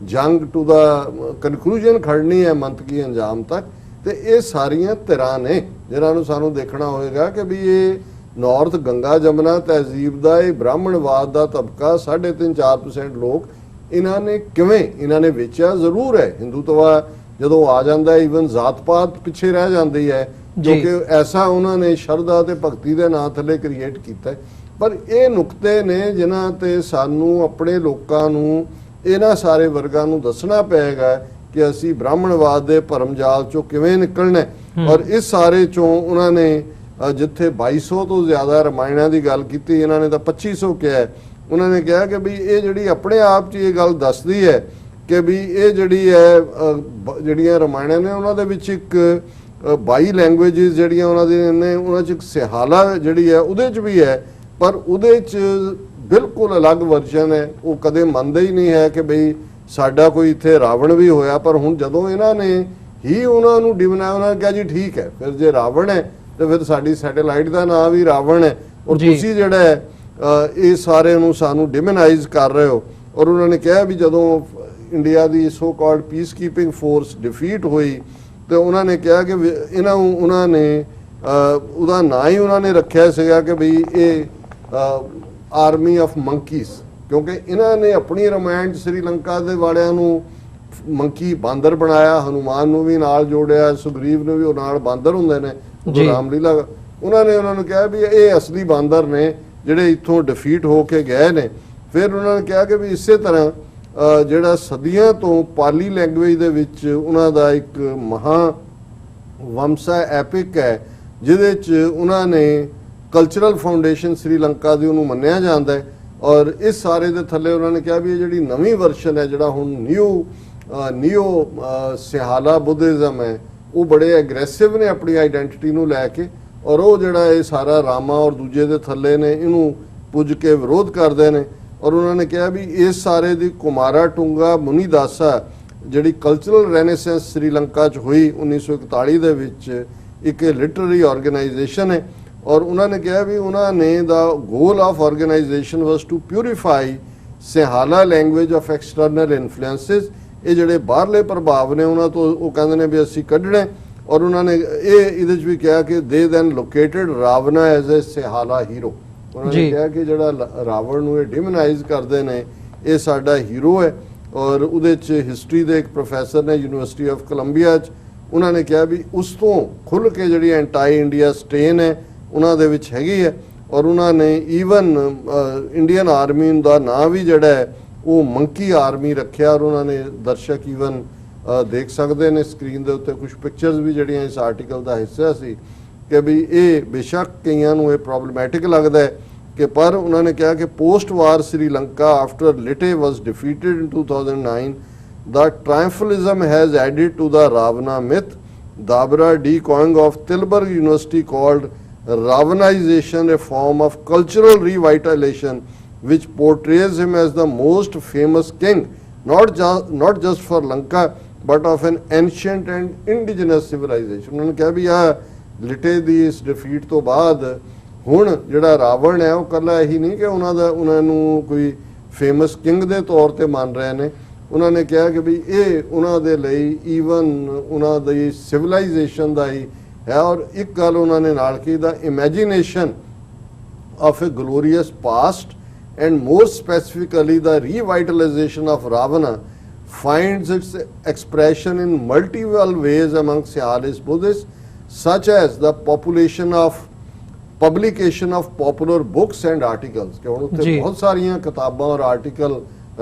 ਜੰਗ ਟੂ ਦਾ ਕਨਕਲੂਜਨ ਖੜਨੀ ਹੈ ਮੰਤਕੀ ਅੰਜਾਮ ਤੱਕ, ਤੇ ਇਹ ਸਾਰੀਆਂ ਧਿਰਾਂ ਨੇ ਜਿਨ੍ਹਾਂ ਨੂੰ ਸਾਨੂੰ ਦੇਖਣਾ ਹੋਏਗਾ ਕਿ ਵੀ ਇਹ ਨਾਰਥ ਗੰਗਾ ਜਮਨਾ ਤਹਿਜ਼ੀਬ ਦਾ ਇਹ ਬ੍ਰਾਹਮਣਵਾਦ ਦਾ ਤਬਕਾ 3.5-4% ਲੋਕ ਇਹਨਾਂ ਨੇ ਕਿਵੇਂ ਇਹਨਾਂ ਨੇ ਵੇਚਿਆ। ਜ਼ਰੂਰ ਹੈ ਹਿੰਦੂਤਵਾ ਜਦੋਂ ਆ ਜਾਂਦਾ, ਈਵਨ ਜ਼ਾਤ-ਪਾਤ ਪਿੱਛੇ ਰਹਿ ਜਾਂਦੀ ਹੈ, ਕਿਉਂਕਿ ਐਸਾ ਉਹਨਾਂ ਨੇ ਸ਼ਰਧਾ ਤੇ ਭਗਤੀ ਦੇ ਨਾਂ ਥੱਲੇ ਕ੍ਰੀਏਟ ਕੀਤਾ। ਪਰ ਇਹ ਨੁਕਤੇ ਨੇ ਜਿਨ੍ਹਾਂ ਤੇ ਸਾਨੂੰ ਆਪਣੇ ਲੋਕਾਂ ਨੂੰ, ਇਹਨਾਂ ਸਾਰੇ ਵਰਗਾਂ ਨੂੰ ਦੱਸਣਾ ਪਏਗਾ ਕਿ ਅਸੀਂ ਬ੍ਰਾਹਮਣਵਾਦ ਦੇ ਭਰਮਜਾਲ ਚੋਂ ਕਿਵੇਂ ਨਿਕਲਣਾ। ਔਰ ਇਸ ਸਾਰੇ ਚੋਂ ਉਹਨਾਂ ਨੇ ਜਿੱਥੇ 2200 ਤੋਂ ਜ਼ਿਆਦਾ ਰਮਾਇਣਾਂ ਦੀ ਗੱਲ ਕੀਤੀ, ਇਹਨਾਂ ਨੇ ਤਾਂ 2500 ਕਿਹਾ। ਉਹਨਾਂ ਨੇ ਕਿਹਾ ਕਿ ਵੀ ਇਹ ਜਿਹੜੀ ਆਪਣੇ ਆਪ 'ਚ ਇਹ ਗੱਲ ਦੱਸਦੀ ਹੈ ਕਿ ਵੀ ਇਹ ਜਿਹੜੀ ਹੈ ਜਿਹੜੀਆਂ ਰਮਾਇਣਾਂ ਨੇ ਉਹਨਾਂ ਦੇ ਵਿੱਚ ਇੱਕ 22 ਲੈਂਗੁਏਜਿਸ ਜਿਹੜੀਆਂ ਉਹਨਾਂ ਦੀਆਂ ਨੇ, ਉਹਨਾਂ 'ਚ ਇੱਕ ਸਿਹਾਲਾ ਜਿਹੜੀ ਹੈ ਉਹਦੇ 'ਚ ਵੀ ਹੈ, ਪਰ ਉਹਦੇ 'ਚ ਬਿਲਕੁਲ ਅਲੱਗ ਵਰਜਨ ਹੈ। ਉਹ ਕਦੇ ਮੰਨਦੇ ਹੀ ਨਹੀਂ ਹੈ ਕਿ ਬਈ ਸਾਡਾ ਕੋਈ ਇੱਥੇ ਰਾਵਣ ਵੀ ਹੋਇਆ। ਪਰ ਹੁਣ ਜਦੋਂ ਇਹਨਾਂ ਨੇ ਹੀ ਉਹਨਾਂ ਨੂੰ ਡਿਵਨਾਇਆ, ਉਹਨਾਂ ਨੇ ਕਿਹਾ ਜੀ ਠੀਕ ਹੈ, ਫਿਰ ਜੇ ਰਾਵਣ ਹੈ ਤੇ ਫਿਰ ਸਾਡੀ ਸੈਟੇਲਾਈਟ ਦਾ ਨਾਂ ਵੀ ਰਾਵਣ ਹੈ, ਔਰ ਤੁਸੀਂ ਜਿਹੜਾ ਹੈ ਇਹ ਸਾਰੇ ਨੂੰ ਸਾਨੂੰ ਡਿਮਨਾਈਜ਼ ਕਰ ਰਹੇ ਹੋ। ਔਰ ਉਹਨਾਂ ਨੇ ਕਿਹਾ ਵੀ ਜਦੋਂ ਇੰਡੀਆ ਦੀ so called piece keeping force defeat ਹੋਈ ਤੇ ਉਹਨਾਂ ਨੇ ਕਿਹਾ ਕਿ ਇਹਨਾਂ ਨੂੰ ਉਹਨਾਂ ਨੇ ਉਹਦਾ ਨਾਂ ਹੀ ਉਹਨਾਂ ਨੇ ਰੱਖਿਆ ਸੀਗਾ ਕਿ ਬਈ ਇਹ ਆਰਮੀ ਆਫ ਮੰਕੀਜ਼, ਕਿਉਂਕਿ ਇਹਨਾਂ ਨੇ ਆਪਣੀ ਰਮਾਇਣ 'ਚ ਸ੍ਰੀਲੰਕਾ ਦੇ ਵਾਲਿਆਂ ਨੂੰ ਮੰਕੀ ਬਾਂਦਰ ਬਣਾਇਆ, ਹਨੂਮਾਨ ਨੂੰ ਵੀ ਨਾਲ ਜੋੜਿਆ, ਸੁਗਰੀਵ ਨੂੰ ਵੀ ਉਹ ਨਾਲ ਬਾਂਦਰ ਹੁੰਦੇ ਨੇ ਰਾਮਲੀਲਾ। ਉਹਨਾਂ ਨੂੰ ਕਿਹਾ ਵੀ ਇਹ ਅਸਲੀ ਬਾਂਦਰ ਨੇ ਜਿਹੜੇ ਇੱਥੋਂ ਡਿਫੀਟ ਹੋ ਕੇ ਗਏ ਨੇ। ਫਿਰ ਉਹਨਾਂ ਨੇ ਕਿਹਾ ਕਿ ਵੀ ਇਸੇ ਤਰ੍ਹਾਂ ਜਿਹੜਾ ਸਦੀਆਂ ਤੋਂ ਪਾਲੀ ਲੈਂਗੁਏਜ ਦੇ ਵਿੱਚ ਉਹਨਾਂ ਦਾ ਇੱਕ ਮਹਾ ਵੰਸ਼ਾ ਐਪਿਕ ਹੈ, ਜਿਹਦੇ 'ਚ ਉਹਨਾਂ ਨੇ ਕਲਚਰਲ ਫਾਊਂਡੇਸ਼ਨ ਸ੍ਰੀਲੰਕਾ ਦੀ ਉਹਨੂੰ ਮੰਨਿਆ ਜਾਂਦਾ ਹੈ। ਔਰ ਇਸ ਸਾਰੇ ਦੇ ਥੱਲੇ ਉਹਨਾਂ ਨੇ ਕਿਹਾ ਵੀ ਇਹ ਜਿਹੜੀ ਨਵੀਂ ਵਰਸ਼ਨ ਹੈ, ਜਿਹੜਾ ਹੁਣ ਨਿਊ ਸਿਹਾਲਾ ਬੁੱਧਿਜ਼ਮ ਹੈ, ਉਹ ਬੜੇ ਐਗਰੈਸਿਵ ਨੇ ਆਪਣੀ ਆਈਡੈਂਟੀਟੀ ਨੂੰ ਲੈ ਕੇ, ਔਰ ਉਹ ਜਿਹੜਾ ਇਹ ਸਾਰਾ ਰਾਮਾ ਔਰ ਦੂਜੇ ਦੇ ਥੱਲੇ ਨੇ ਇਹਨੂੰ ਪੁੱਜ ਕੇ ਵਿਰੋਧ ਕਰਦੇ ਨੇ। ਔਰ ਉਹਨਾਂ ਨੇ ਕਿਹਾ ਵੀ ਇਸ ਸਾਰੇ ਦੀ ਕੁਮਾਰਾ ਟੁੰਗਾ ਮੁਨੀਦਾਸਾ ਜਿਹੜੀ ਕਲਚਰਲ ਰੈਨੇਸੈਂਸ ਸ੍ਰੀਲੰਕਾ 'ਚ ਹੋਈ 1941 ਦੇ ਵਿੱਚ, ਇੱਕ ਲਿਟਰਰੀ ਆਰਗੇਨਾਈਜੇਸ਼ਨ ਹੈ। ਔਰ ਉਹਨਾਂ ਨੇ ਕਿਹਾ ਵੀ ਉਹਨਾਂ ਨੇ the goal of organisation was to purify Sinhala language of external influences, ਇਹ ਜਿਹੜੇ ਬਾਹਰਲੇ ਪ੍ਰਭਾਵ ਨੇ ਉਹਨਾਂ ਤੋਂ ਉਹ ਕਹਿੰਦੇ ਨੇ ਵੀ ਅਸੀਂ ਕੱਢਣੇ। ਔਰ ਉਹਨਾਂ ਨੇ ਇਹਦੇ 'ਚ ਵੀ ਕਿਹਾ ਕਿ they then located Ravana as a Sinhala hero. ਉਹਨਾਂ ਨੇ ਕਿਹਾ ਕਿ ਜਿਹੜਾ ਰਾਵਣ ਨੂੰ ਇਹ ਡਿਮੋਨਾਈਜ਼ ਕਰਦੇ ਨੇ ਇਹ ਸਾਡਾ ਹੀਰੋ ਹੈ। ਔਰ ਉਹਦੇ 'ਚ ਹਿਸਟਰੀ ਦੇ ਇੱਕ ਪ੍ਰੋਫੈਸਰ ਨੇ ਯੂਨੀਵਰਸਿਟੀ ਆਫ ਕੋਲੰਬੀਆ 'ਚ, ਉਹਨਾਂ ਨੇ ਕਿਹਾ ਵੀ ਉਸ ਤੋਂ ਖੁੱਲ੍ਹ ਕੇ ਜਿਹੜੀ ਐਂਟਾਈ ਇੰਡੀਆ ਸਟੇਨ ਹੈ ਉਹਨਾਂ ਦੇ ਵਿੱਚ ਹੈਗੀ ਹੈ। ਔਰ ਉਹਨਾਂ ਨੇ ਈਵਨ ਇੰਡੀਅਨ ਆਰਮੀ ਦਾ ਨਾਂ ਵੀ ਜਿਹੜਾ ਹੈ ਉਹ ਮੰਕੀ ਆਰਮੀ ਰੱਖਿਆ। ਔਰ ਉਹਨਾਂ ਨੇ ਦਰਸ਼ਕ ਈਵਨ ਦੇਖ ਸਕਦੇ ਨੇ ਸਕਰੀਨ ਦੇ ਉੱਤੇ ਕੁਝ ਪਿਕਚਰਸ ਵੀ ਜਿਹੜੀਆਂ ਇਸ ਆਰਟੀਕਲ ਦਾ ਹਿੱਸਾ ਸੀ ਕਿ ਵੀ ਇਹ ਬੇਸ਼ੱਕ ਕਈਆਂ ਨੂੰ ਇਹ ਪ੍ਰੋਬਲਮੈਟਿਕ ਲੱਗਦਾ ਹੈ ਕਿ ਪਰ ਉਹਨਾਂ ਨੇ ਕਿਹਾ ਕਿ post war Sri Lanka after LTTE was defeated in 2009 the triumphalism has added to the Ravana myth. Dabra decoying of Tilburg University called Ravanization a form of cultural revitalization which portrays him as the most famous king not just for Lanka but of an ancient and indigenous civilization. ਉਹਨਾਂ ਨੇ ਕਿਹਾ ਵੀ ਆ ਲਿਟੇ ਦੀ ਇਸ defeat ਤੋਂ ਬਾਅਦ ਹੁਣ ਜਿਹੜਾ ਰਾਵਣ ਹੈ ਉਹ ਕੱਲਾ ਇਹੀ ਨਹੀਂ ਕਿ ਉਹਨਾਂ ਨੂੰ ਕੋਈ ਫੇਮਸ ਕਿੰਗ ਦੇ ਤੌਰ ਤੇ ਮੰਨ ਰਹੇ ਨੇ। ਉਹਨਾਂ ਨੇ ਕਿਹਾ ਕਿ ਵੀ ਇਹ ਉਹਨਾਂ ਦੇ ਲਈ ਈਵਨ ਉਹਨਾਂ ਦੀ ਸਿਵਲਾਈਜੇਸ਼ਨ ਦਾ ਹੀ ਹੈ। ਔਰ ਇੱਕ ਗੱਲ ਉਹਨਾਂ ਨੇ ਨਾਲ ਕੀ the imagination of a glorious past and more specifically the revitalisation of Ravana finds its expression in multiple ways among Sialis Buddhists, such as the publication of popular books and articles। कि ਹੁਣ ਉੱਥੇ ਬਹੁਤ ਸਾਰੀਆਂ ਕਿਤਾਬਾਂ ਔਰ ਆਰਟੀਕਲ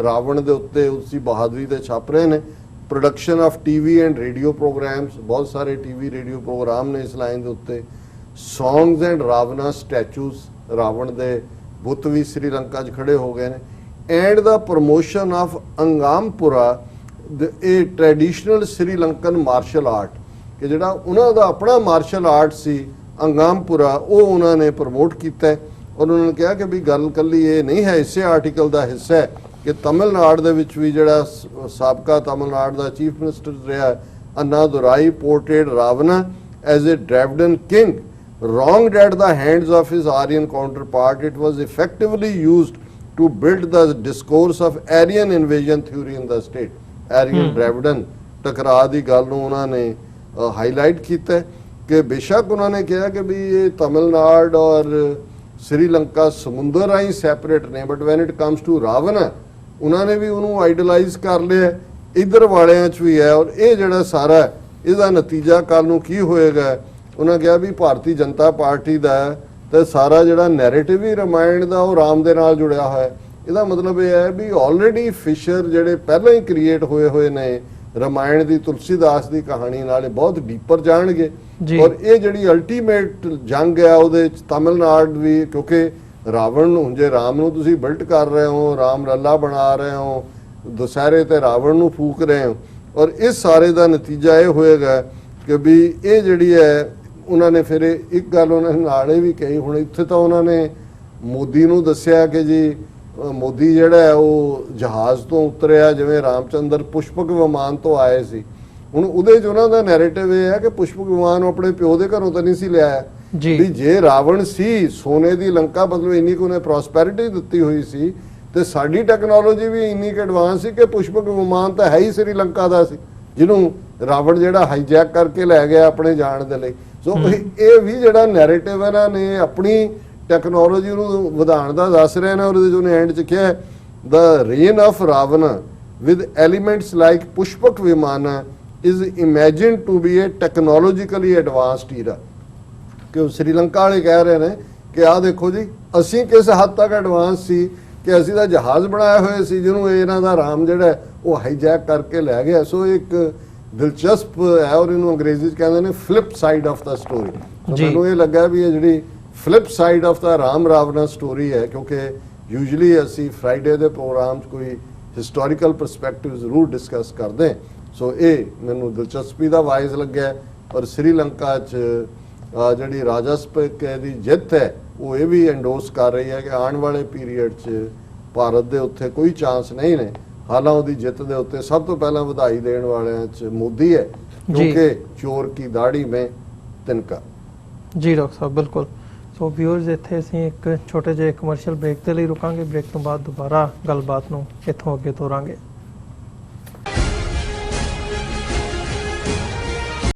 ਰਾਵਣ ਦੇ ਉੱਤੇ ਉਸਦੀ ਬਹਾਦਰੀ ਦੇ ਛਪ ਰਹੇ ਨੇ। Production of TV and radio programmes, ਬਹੁਤ ਸਾਰੇ ਟੀਵੀ ਰੇਡੀਓ ਪ੍ਰੋਗਰਾਮ ਨੇ ਇਸ ਲਾਈਨ ਦੇ ਉੱਤੇ। ਸੌਂਗਸ ਐਂਡ ਰਾਵਣਾ ਸਟੈਚੂਸ, ਰਾਵਣ ਦੇ ਬੁੱਤ ਵੀ ਸ੍ਰੀਲੰਕਾ 'ਚ ਖੜੇ ਹੋ ਗਏ ਨੇ। and the promotion of Angampura, a traditional Sri Lankan martial art, ਕਿ ਜਿਹੜਾ ਉਹਨਾਂ ਦਾ ਆਪਣਾ ਮਾਰਸ਼ਲ ਆਰਟ ਸੀ ਅੰਗਾਮਪੁਰਾ, ਉਹ ਉਹਨਾਂ ਨੇ ਪ੍ਰਮੋਟ ਕੀਤਾ। ਔਰ ਉਹਨਾਂ ਨੇ ਕਿਹਾ ਕਿ ਵੀ ਗੱਲ ਕੱਲੀ ਇਹ ਨਹੀਂ ਹੈ, ਇਸੇ ਆਰਟੀਕਲ ਦਾ ਹਿੱਸਾ ਹੈ ਕਿ ਤਮਿਲਨਾਡੂ ਦੇ ਵਿੱਚ ਵੀ ਜਿਹੜਾ ਸਾਬਕਾ ਤਮਿਲਨਾਡੂ ਦਾ ਚੀਫ ਮਿਨਿਸਟਰ ਰਿਹਾ ਅੰਨਾਦੁਰਾਈ portrayed Ravana as a Dravidian king wronged at the hands of his Aryan counterpart. It was effectively used to build the discourse of Aryan invasion theory in the state. Aryan Dravidian ਟਕਰਾਅ ਦੀ ਗੱਲ ਨੂੰ ਉਹਨਾਂ ਨੇ highlight ਕੀਤਾ ਕਿ ਬੇਸ਼ੱਕ ਉਹਨਾਂ ਨੇ ਕਿਹਾ ਕਿ ਵੀ ਇਹ ਤਮਿਲਨਾਡੂ ਔਰ ਸ੍ਰੀਲੰਕਾ ਸਮੁੰਦਰ ਰਾਹੀਂ ਸੈਪਰੇਟ ਨੇ, but when it comes to Ravana ਉਹਨਾਂ ਨੇ ਵੀ ਉਹਨੂੰ ਆਈਡਲਾਈਜ਼ ਕਰ ਲਿਆ, ਇੱਧਰ ਵਾਲਿਆਂ 'ਚ ਵੀ ਹੈ। ਔਰ ਇਹ ਜਿਹੜਾ ਸਾਰਾ ਇਹਦਾ ਨਤੀਜਾ ਕੱਲ ਨੂੰ ਕੀ ਹੋਏਗਾ, ਉਹਨਾਂ ਕਿਹਾ ਵੀ ਭਾਰਤੀ ਜਨਤਾ ਪਾਰਟੀ ਦਾ ਤੇ ਸਾਰਾ ਜਿਹੜਾ ਨੈਰੇਟਿਵ ਹੀ ਰਾਮਾਇਣ ਦਾ ਉਹ ਰਾਮ ਦੇ ਨਾਲ ਜੁੜਿਆ ਹੋਇਆ। ਇਹਦਾ ਮਤਲਬ ਇਹ ਹੈ ਵੀ ਆਲਰੇਡੀ ਫਿਸ਼ਰ ਜਿਹੜੇ ਪਹਿਲਾਂ ਹੀ ਕ੍ਰੀਏਟ ਹੋਏ ਨੇ ਰਾਮਾਇਣ ਦੀ ਤੁਲਸੀਦਾਸ ਦੀ ਕਹਾਣੀ ਨਾਲ ਬਹੁਤ ਡੀਪਰ ਜਾਣਗੇ। ਔਰ ਇਹ ਜਿਹੜੀ ਅਲਟੀਮੇਟ ਜੰਗ ਹੈ ਉਹਦੇ ਵਿੱਚ ਤਮਿਲਨਾਡੂ ਵੀ, ਕਿਉਂਕਿ ਰਾਵਣ ਨੂੰ ਜੇ ਰਾਮ ਨੂੰ ਤੁਸੀਂ ਬਿਲਟ ਕਰ ਰਹੇ ਹੋ, ਰਾਮ ਲੱਲਾ ਬਣਾ ਰਹੇ ਹੋ, ਦੁਸਹਿਰੇ ਤੇ ਰਾਵਣ ਨੂੰ ਫੂਕ ਰਹੇ ਹੋ। ਔਰ ਇਸ ਸਾਰੇ ਦਾ ਨਤੀਜਾ ਇਹ ਹੋਏਗਾ ਕਿ ਵੀ ਇਹ ਜਿਹੜੀ ਹੈ ਉਹਨਾਂ ਨੇ ਫਿਰ ਇੱਕ ਗੱਲ ਉਹਨਾਂ ਨੇ ਨਾਲ ਇਹ ਵੀ ਕਹੀ। ਹੁਣ ਇੱਥੇ ਤਾਂ ਉਹਨਾਂ ਨੇ ਮੋਦੀ ਨੂੰ ਦੱਸਿਆ ਕਿ ਜੀ ਮੋਦੀ ਜਿਹੜਾ ਹੈ ਉਹ ਜਹਾਜ਼ ਤੋਂ ਉਤਰਿਆ ਜਿਵੇਂ ਰਾਮਚੰਦਰ ਪੁਸ਼ਪਕ ਵਿਮਾਨ ਤੋਂ ਆਏ ਸੀ। ਹੁਣ ਉਹਦੇ 'ਚ ਉਹਨਾਂ ਦਾ ਨੈਰੇਟਿਵ ਇਹ ਹੈ ਕਿ ਪੁਸ਼ਪਕ ਵਿਮਾਨ ਆਪਣੇ ਪਿਓ ਦੇ ਘਰੋਂ ਤਾਂ ਨਹੀਂ ਸੀ ਲਿਆਇਆ ਵੀ ਜੇ ਰਾਵਣ ਸੀ ਸੋਨੇ ਦੀ ਲੰਕਾ, ਮਤਲਬ ਇੰਨੀ ਕੁ ਉਹਨੇ ਪ੍ਰੋਸਪੈਰਿਟੀ ਦਿੱਤੀ ਹੋਈ ਸੀ ਤੇ ਸਾਡੀ ਟੈਕਨੋਲੋਜੀ ਵੀ ਇੰਨੀ ਕੁ ਐਡਵਾਂਸ ਸੀ ਕਿ ਪੁਸ਼ਪਕ ਵਿਮਾਨ ਤਾਂ ਹੈ ਹੀ ਸ੍ਰੀਲੰਕਾ ਦਾ ਸੀ ਜਿਹਨੂੰ ਰਾਵਣ ਜਿਹੜਾ ਹਾਈਜੈਕ ਕਰਕੇ ਲੈ ਗਿਆ ਆਪਣੇ ਜਾਣ ਦੇ ਲਈ। ਸੋ ਇਹ ਵੀ ਜਿਹੜਾ ਨੈਰੇਟਿਵ ਇਹਨਾਂ ਨੇ ਆਪਣੀ ਟੈਕਨੋਲੋਜੀ ਨੂੰ ਵਧਾਉਣ ਦਾ ਦੱਸ ਰਹੇ ਨੇ। ਔਰ ਇਹਦੇ 'ਚ ਉਹਨੇ ਐਂਡ 'ਚ ਕਿਹਾ the reign of Ravana with elements like Pushpak Vimana is imagined to be a technologically advanced era। ਕਿ ਸ੍ਰੀਲੰਕਾ ਵਾਲੇ ਕਹਿ ਰਹੇ ਨੇ ਕਿ ਆਹ ਦੇਖੋ ਜੀ ਅਸੀਂ ਕਿਸ ਹੱਦ ਤੱਕ ਐਡਵਾਂਸ ਸੀ ਕਿ ਅਸੀਂ ਤਾਂ ਜਹਾਜ਼ ਬਣਾਇਆ ਹੋਇਆ ਸੀ ਜਿਹਨੂੰ ਇਹਨਾਂ ਦਾ ਰਾਮ ਜਿਹੜਾ ਉਹ ਹਾਈਜੈਕ ਕਰਕੇ ਲੈ ਗਿਆ। ਸੋ ਇੱਕ ਦਿਲਚਸਪ ਹੈ ਔਰ ਇਹਨੂੰ ਅੰਗਰੇਜ਼ੀ 'ਚ ਕਹਿੰਦੇ ਨੇ flip side of the story. ਮੈਨੂੰ ਇਹ ਲੱਗਾ ਵੀ ਇਹ ਜਿਹੜੀ flip side of the Ram Ravana story ਹੈ, ਕਿਉਂਕਿ ਯੂਜੂਲੀ ਅਸੀਂ ਫਰਾਈਡੇ ਦੇ ਪ੍ਰੋਗਰਾਮ 'ਚ ਕੋਈ ਹਿਸਟੋਰੀਕਲ ਪਰਸਪੈਕਟਿਵ ਜ਼ਰੂਰ ਡਿਸਕਸ ਕਰਦੇ। ਸੋ ਇਹ ਮੈਨੂੰ ਦਿਲਚਸਪੀ ਦਾ ਵਾਇਸ ਲੱਗਿਆ। ਔਰ ਸ੍ਰੀਲੰਕਾ 'ਚ ਜਿਹੜੀ ਰਾਜਾਸਪਕ ਦੀ ਜਿੱਤ ਹੈ ਉਹ ਇਹ ਵੀ ਐਂਡੋਰਸ ਕਰ ਰਹੀ ਹੈ ਕਿ ਆਉਣ ਵਾਲੇ ਪੀਰੀਅਡ 'ਚ ਭਾਰਤ ਦੇ ਉੱਥੇ ਕੋਈ ਚਾਂਸ ਨਹੀਂ ਨੇ। ਹਾਲਾਂ ਉਹਦੀ ਜਿੱਤ ਦੇ ਉੱਤੇ ਸਭ ਤੋਂ ਪਹਿਲਾਂ ਵਧਾਈ ਦੇਣ ਵਾਲਿਆਂ 'ਚ ਮੋਦੀ ਹੈ, ਕਿਉਂਕਿ ਚੋਰ ਕੀ ਦਾੜੀ ਮੈਂ ਤਿਨਕਾ। ਜੀ ਡਾਕਟਰ ਸਾਹਿਬ, ਬਿਲਕੁਲ। ਸੋ ਵਿਊਅਰਸ, ਇੱਥੇ ਅਸੀਂ ਇੱਕ ਛੋਟੇ ਜਿਹੇ ਕਮਰਸ਼ੀਅਲ ਬ੍ਰੇਕ ਦੇ ਲਈ ਰੁਕਾਂਗੇ। ਬ੍ਰੇਕ ਤੋਂ ਬਾਅਦ ਦੁਬਾਰਾ ਗੱਲਬਾਤ ਨੂੰ ਇੱਥੋਂ ਅੱਗੇ ਤੋਰਾਂਗੇ।